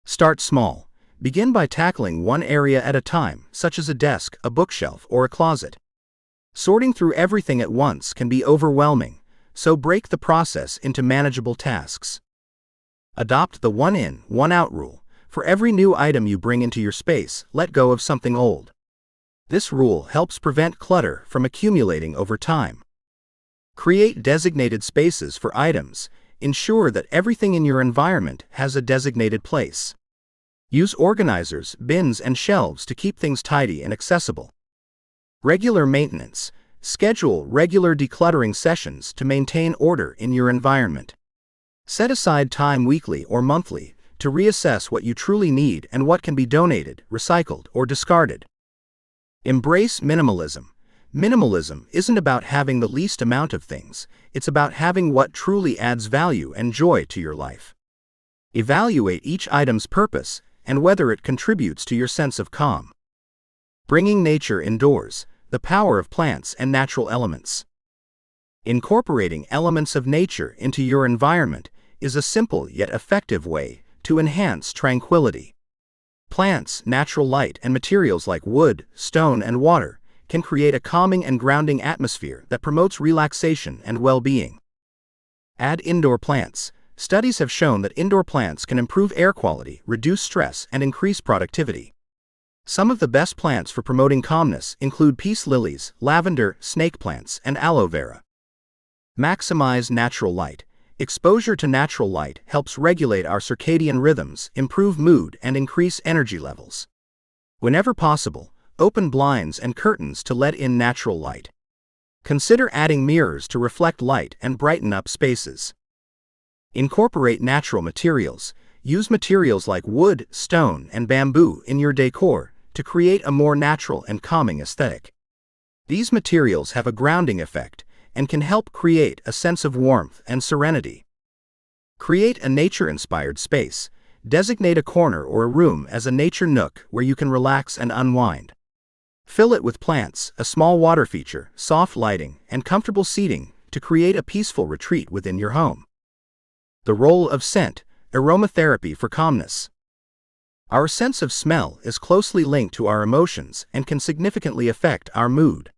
Start small. Begin by tackling one area at a time, such as a desk, a bookshelf, or a closet. Sorting through everything at once can be overwhelming, so break the process into manageable tasks. Adopt the one in, one out rule. For every new item you bring into your space, let go of something old. This rule helps prevent clutter from accumulating over time. Create designated spaces for items. Ensure that everything in your environment has a designated place. Use organizers, bins, and shelves to keep things tidy and accessible. Regular maintenance. Schedule regular decluttering sessions to maintain order in your environment. Set aside time weekly or monthly to reassess what you truly need and what can be donated, recycled, or discarded. Embrace minimalism. Minimalism isn't about having the least amount of things, it's about having what truly adds value and joy to your life. Evaluate each item's purpose and whether it contributes to your sense of calm. Bringing nature indoors. The power of plants and natural elements. Incorporating elements of nature into your environment is a simple yet effective way to enhance tranquility. Plants, natural light, and materials like wood, stone, and water can create a calming and grounding atmosphere that promotes relaxation and well-being. Add indoor plants. Studies have shown that indoor plants can improve air quality, reduce stress, and increase productivity. Some of the best plants for promoting calmness include peace lilies, lavender, snake plants, and aloe vera. Maximize natural light. Exposure to natural light helps regulate our circadian rhythms, improve mood, and increase energy levels. Whenever possible, open blinds and curtains to let in natural light. Consider adding mirrors to reflect light and brighten up spaces. Incorporate natural materials. Use materials like wood, stone, and bamboo in your decor to create a more natural and calming aesthetic. These materials have a grounding effect and can help create a sense of warmth and serenity. Create a nature-inspired space. Designate a corner or a room as a nature nook where you can relax and unwind. Fill it with plants, a small water feature, soft lighting, and comfortable seating to create a peaceful retreat within your home. The role of scent. Aromatherapy for calmness. Our sense of smell is closely linked to our emotions and can significantly affect our mood.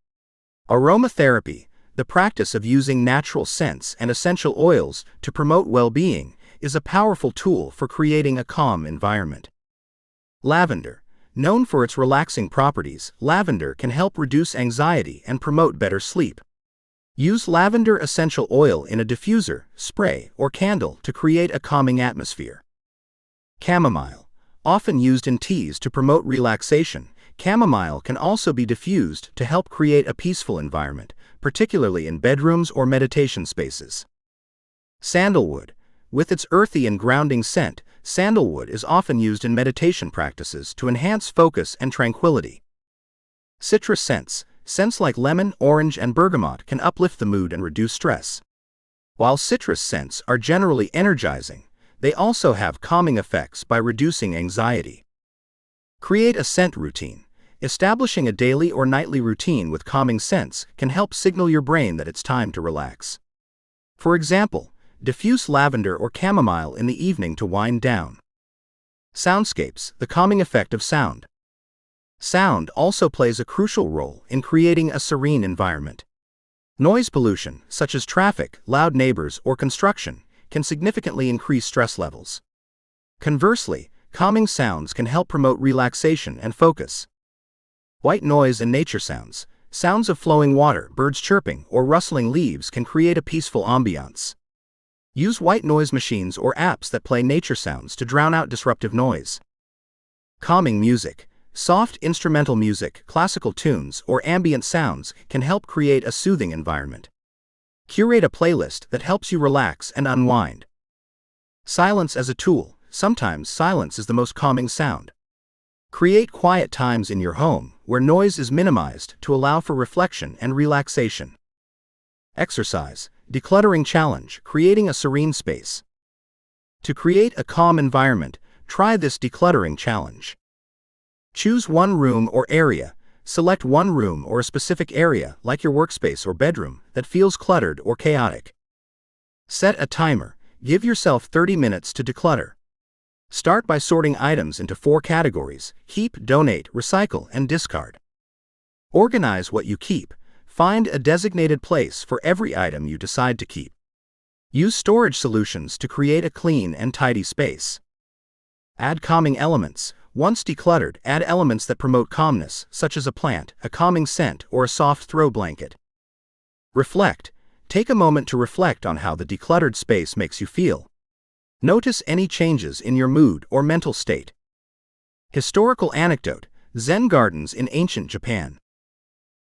Aromatherapy, the practice of using natural scents and essential oils to promote well-being, is a powerful tool for creating a calm environment. Lavender. Known for its relaxing properties, lavender can help reduce anxiety and promote better sleep. Use lavender essential oil in a diffuser, spray, or candle to create a calming atmosphere. Chamomile. Often used in teas to promote relaxation, chamomile can also be diffused to help create a peaceful environment, particularly in bedrooms or meditation spaces. Sandalwood. With its earthy and grounding scent, sandalwood is often used in meditation practices to enhance focus and tranquility. Citrus scents. Scents like lemon, orange, and bergamot can uplift the mood and reduce stress. While citrus scents are generally energizing, they also have calming effects by reducing anxiety. Create a scent routine. Establishing a daily or nightly routine with calming scents can help signal your brain that it's time to relax. For example, diffuse lavender or chamomile in the evening to wind down. Soundscapes, the calming effect of sound. Sound also plays a crucial role in creating a serene environment. Noise pollution, such as traffic, loud neighbors, or construction, can significantly increase stress levels. Conversely, calming sounds can help promote relaxation and focus. White noise and nature sounds. Sounds of flowing water, birds chirping, or rustling leaves can create a peaceful ambiance. Use white noise machines or apps that play nature sounds to drown out disruptive noise. Calming music. Soft instrumental music, classical tunes, or ambient sounds can help create a soothing environment. Curate a playlist that helps you relax and unwind. Silence as a tool. Sometimes silence is the most calming sound. Create quiet times in your home where noise is minimized to allow for reflection and relaxation. Exercise, decluttering challenge, creating a serene space. To create a calm environment, try this decluttering challenge. Choose one room or area. Select one room or a specific area, like your workspace or bedroom, that feels cluttered or chaotic. Set a timer. Give yourself 30 minutes to declutter. Start by sorting items into 4 categories: keep, donate, recycle, and discard. Organize what you keep. Find a designated place for every item you decide to keep. Use storage solutions to create a clean and tidy space. Add calming elements. Once decluttered, add elements that promote calmness, such as a plant, a calming scent, or a soft throw blanket. Reflect. Take a moment to reflect on how the decluttered space makes you feel. Notice any changes in your mood or mental state. Historical anecdote: Zen gardens in ancient Japan.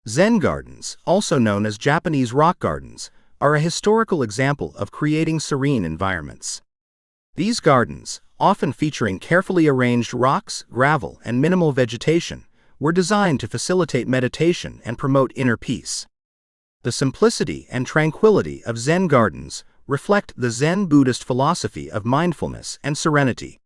Zen gardens, also known as Japanese rock gardens, are a historical example of creating serene environments. These gardens, often featuring carefully arranged rocks, gravel, and minimal vegetation, were designed to facilitate meditation and promote inner peace. The simplicity and tranquility of Zen gardens reflect the Zen Buddhist philosophy of mindfulness and serenity.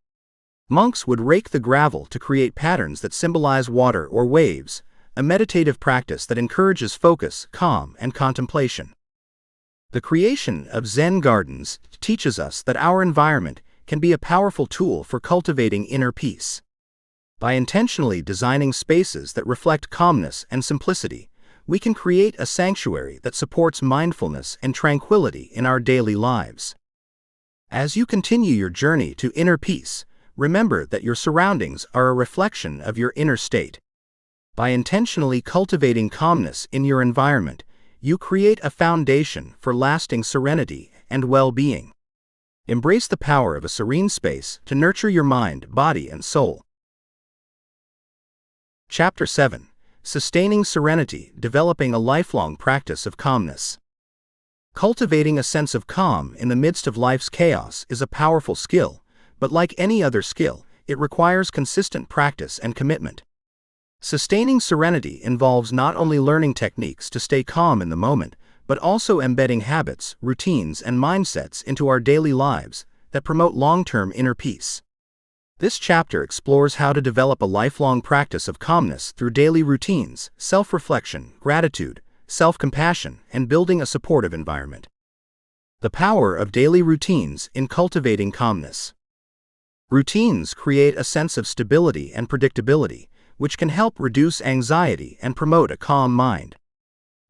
Monks would rake the gravel to create patterns that symbolize water or waves, a meditative practice that encourages focus, calm, and contemplation. The creation of Zen gardens teaches us that our environment can be a powerful tool for cultivating inner peace. By intentionally designing spaces that reflect calmness and simplicity, we can create a sanctuary that supports mindfulness and tranquility in our daily lives. As you continue your journey to inner peace, remember that your surroundings are a reflection of your inner state. By intentionally cultivating calmness in your environment, you create a foundation for lasting serenity and well-being. Embrace the power of a serene space to nurture your mind, body, and soul. Chapter 7. Sustaining Serenity, Developing a Lifelong Practice of Calmness. Cultivating a sense of calm in the midst of life's chaos is a powerful skill, but like any other skill, it requires consistent practice and commitment. Sustaining serenity involves not only learning techniques to stay calm in the moment, but also embedding habits, routines, and mindsets into our daily lives that promote long-term inner peace. This chapter explores how to develop a lifelong practice of calmness through daily routines, self-reflection, gratitude, self-compassion, and building a supportive environment. The power of daily routines in cultivating calmness. Routines create a sense of stability and predictability, which can help reduce anxiety and promote a calm mind.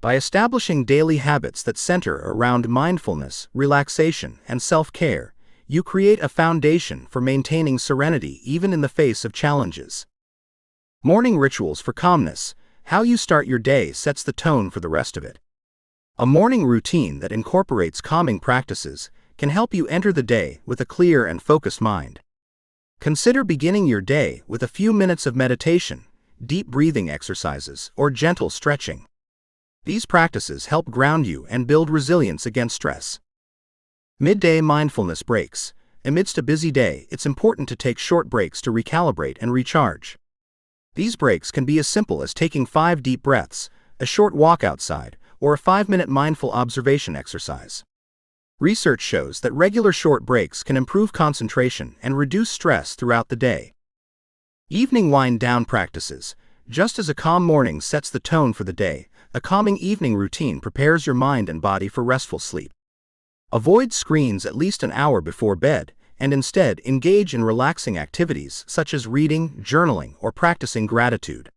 By establishing daily habits that center around mindfulness, relaxation, and self-care, you create a foundation for maintaining serenity even in the face of challenges. Morning rituals for calmness. How you start your day sets the tone for the rest of it. A morning routine that incorporates calming practices can help you enter the day with a clear and focused mind. Consider beginning your day with a few minutes of meditation, deep breathing exercises, or gentle stretching. These practices help ground you and build resilience against stress. Midday mindfulness breaks. Amidst a busy day, it's important to take short breaks to recalibrate and recharge. These breaks can be as simple as taking 5 deep breaths, a short walk outside, or a 5-minute mindful observation exercise. Research shows that regular short breaks can improve concentration and reduce stress throughout the day. Evening wind-down practices. Just as a calm morning sets the tone for the day, a calming evening routine prepares your mind and body for restful sleep. Avoid screens at least an hour before bed, and instead engage in relaxing activities such as reading, journaling, or practicing gratitude.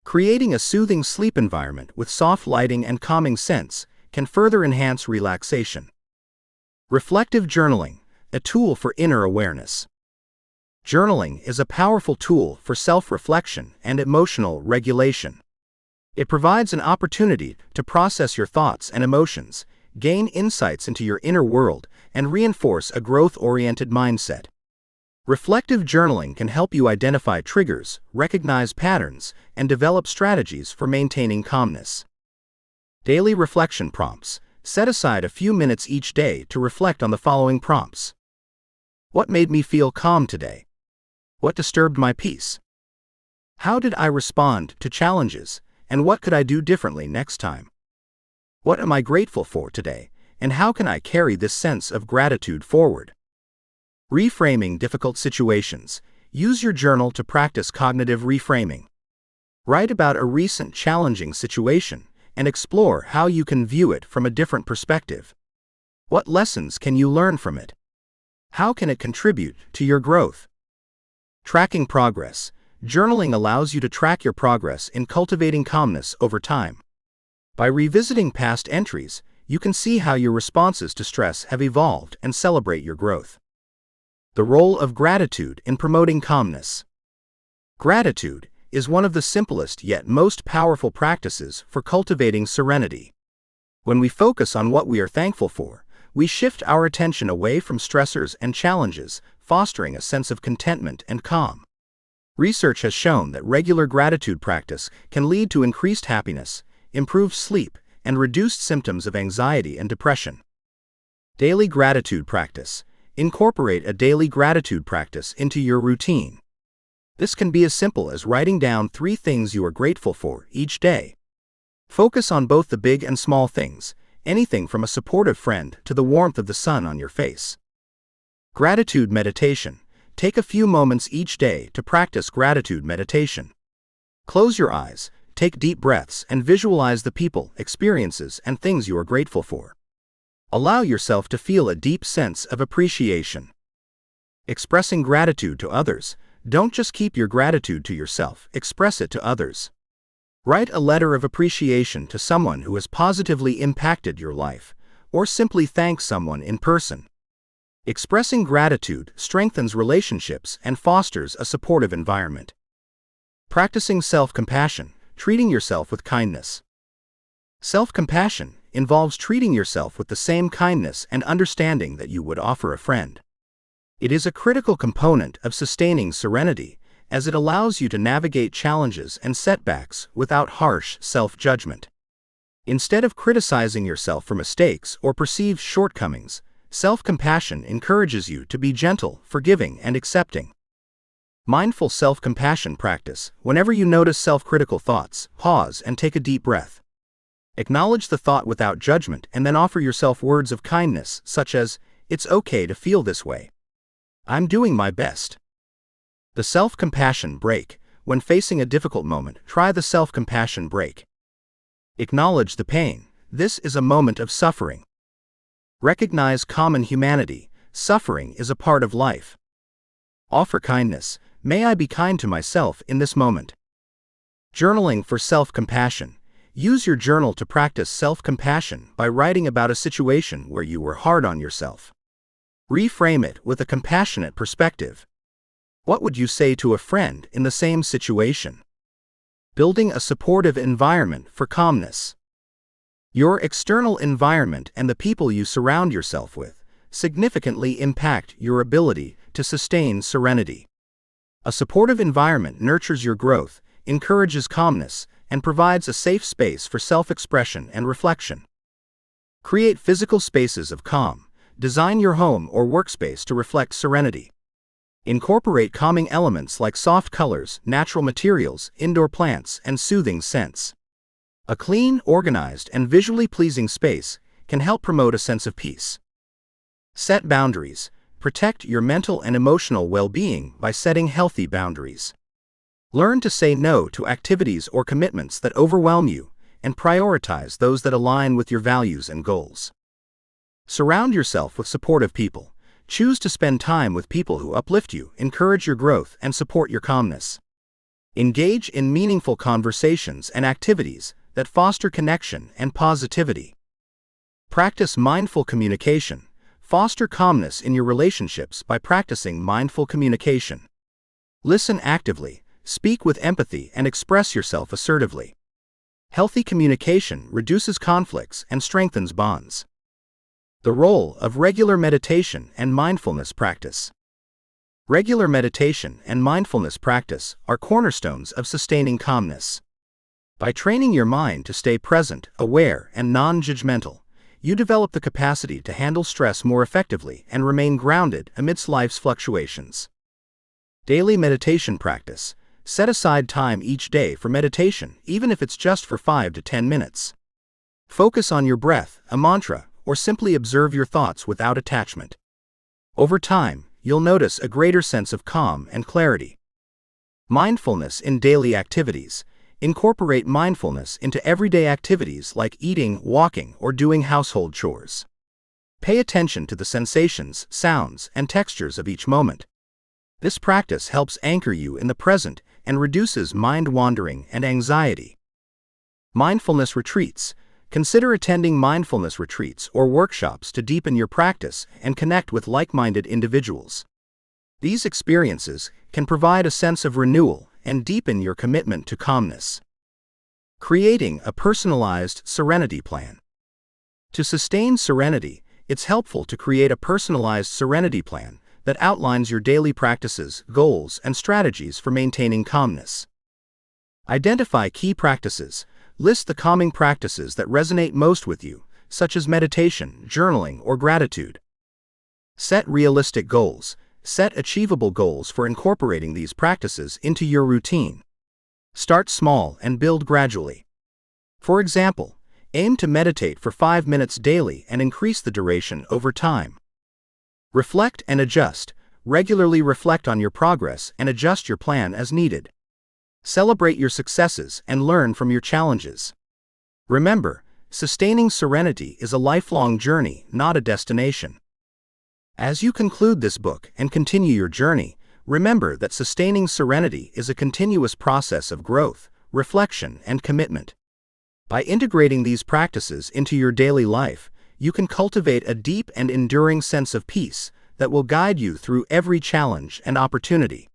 Creating a soothing sleep environment with soft lighting and calming scents can further enhance relaxation. Reflective journaling, a tool for inner awareness. Journaling is a powerful tool for self-reflection and emotional regulation. It provides an opportunity to process your thoughts and emotions, gain insights into your inner world, and reinforce a growth-oriented mindset. Reflective journaling can help you identify triggers, recognize patterns, and develop strategies for maintaining calmness. Daily reflection prompts. Set aside a few minutes each day to reflect on the following prompts. What made me feel calm today? What disturbed my peace? How did I respond to challenges, and what could I do differently next time? What am I grateful for today, and how can I carry this sense of gratitude forward? Reframing difficult situations. Use your journal to practice cognitive reframing. Write about a recent challenging situation and explore how you can view it from a different perspective. What lessons can you learn from it? How can it contribute to your growth? Tracking progress. Journaling allows you to track your progress in cultivating calmness over time. By revisiting past entries, you can see how your responses to stress have evolved and celebrate your growth. The role of gratitude in promoting calmness. Gratitude is one of the simplest yet most powerful practices for cultivating serenity. When we focus on what we are thankful for, we shift our attention away from stressors and challenges, fostering a sense of contentment and calm. Research has shown that regular gratitude practice can lead to increased happiness, improved sleep, and reduced symptoms of anxiety and depression. Daily gratitude practice. Incorporate a daily gratitude practice into your routine. This can be as simple as writing down 3 things you are grateful for each day. Focus on both the big and small things, anything from a supportive friend to the warmth of the sun on your face. Gratitude meditation. Take a few moments each day to practice gratitude meditation. Close your eyes, take deep breaths, and visualize the people, experiences, and things you are grateful for. Allow yourself to feel a deep sense of appreciation. Expressing gratitude to others. Don't just keep your gratitude to yourself, express it to others. Write a letter of appreciation to someone who has positively impacted your life, or simply thank someone in person. Expressing gratitude strengthens relationships and fosters a supportive environment. Practicing self-compassion, treating yourself with kindness. Self-compassion involves treating yourself with the same kindness and understanding that you would offer a friend. It is a critical component of sustaining serenity, as it allows you to navigate challenges and setbacks without harsh self-judgment. Instead of criticizing yourself for mistakes or perceived shortcomings, self-compassion encourages you to be gentle, forgiving, and accepting. Mindful self-compassion practice. Whenever you notice self-critical thoughts, pause and take a deep breath. Acknowledge the thought without judgment and then offer yourself words of kindness such as, "It's okay to feel this way. I'm doing my best." The self-compassion break. When facing a difficult moment, try the self-compassion break. Acknowledge the pain. This is a moment of suffering. Recognize common humanity. Suffering is a part of life. Offer kindness. May I be kind to myself in this moment. Journaling for self-compassion. Use your journal to practice self-compassion by writing about a situation where you were hard on yourself. Reframe it with a compassionate perspective. What would you say to a friend in the same situation? Building a supportive environment for calmness. Your external environment and the people you surround yourself with significantly impact your ability to sustain serenity. A supportive environment nurtures your growth, encourages calmness, and provides a safe space for self-expression and reflection. Create physical spaces of calm. Design your home or workspace to reflect serenity. Incorporate calming elements like soft colors, natural materials, indoor plants, and soothing scents. A clean, organized, and visually pleasing space can help promote a sense of peace. Set boundaries. Protect your mental and emotional well-being by setting healthy boundaries. Learn to say no to activities or commitments that overwhelm you, and prioritize those that align with your values and goals. Surround yourself with supportive people. Choose to spend time with people who uplift you, encourage your growth, and support your calmness. Engage in meaningful conversations and activities that foster connection and positivity. Practice mindful communication. Foster calmness in your relationships by practicing mindful communication. Listen actively, speak with empathy, and express yourself assertively. Healthy communication reduces conflicts and strengthens bonds. The role of regular meditation and mindfulness practice. Regular meditation and mindfulness practice are cornerstones of sustaining calmness. By training your mind to stay present, aware, and non-judgmental, you develop the capacity to handle stress more effectively and remain grounded amidst life's fluctuations. Daily meditation practice. Set aside time each day for meditation, even if it's just for 5 to 10 minutes. Focus on your breath, a mantra, or simply observe your thoughts without attachment. Over time, you'll notice a greater sense of calm and clarity. Mindfulness in daily activities. Incorporate mindfulness into everyday activities like eating, walking, or doing household chores. Pay attention to the sensations, sounds, and textures of each moment. This practice helps anchor you in the present and reduces mind wandering and anxiety. Mindfulness retreats. Consider attending mindfulness retreats or workshops to deepen your practice and connect with like-minded individuals. These experiences can provide a sense of renewal and deepen your commitment to calmness. Creating a personalized serenity plan. To sustain serenity, it's helpful to create a personalized serenity plan that outlines your daily practices, goals, and strategies for maintaining calmness. Identify key practices. List the calming practices that resonate most with you, such as meditation, journaling, or gratitude. Set realistic goals. Set achievable goals for incorporating these practices into your routine. Start small and build gradually. For example, aim to meditate for 5 minutes daily and increase the duration over time. Reflect and adjust. Regularly reflect on your progress and adjust your plan as needed. Celebrate your successes and learn from your challenges. Remember, sustaining serenity is a lifelong journey, not a destination. As you conclude this book and continue your journey, remember that sustaining serenity is a continuous process of growth, reflection, and commitment. By integrating these practices into your daily life, you can cultivate a deep and enduring sense of peace that will guide you through every challenge and opportunity.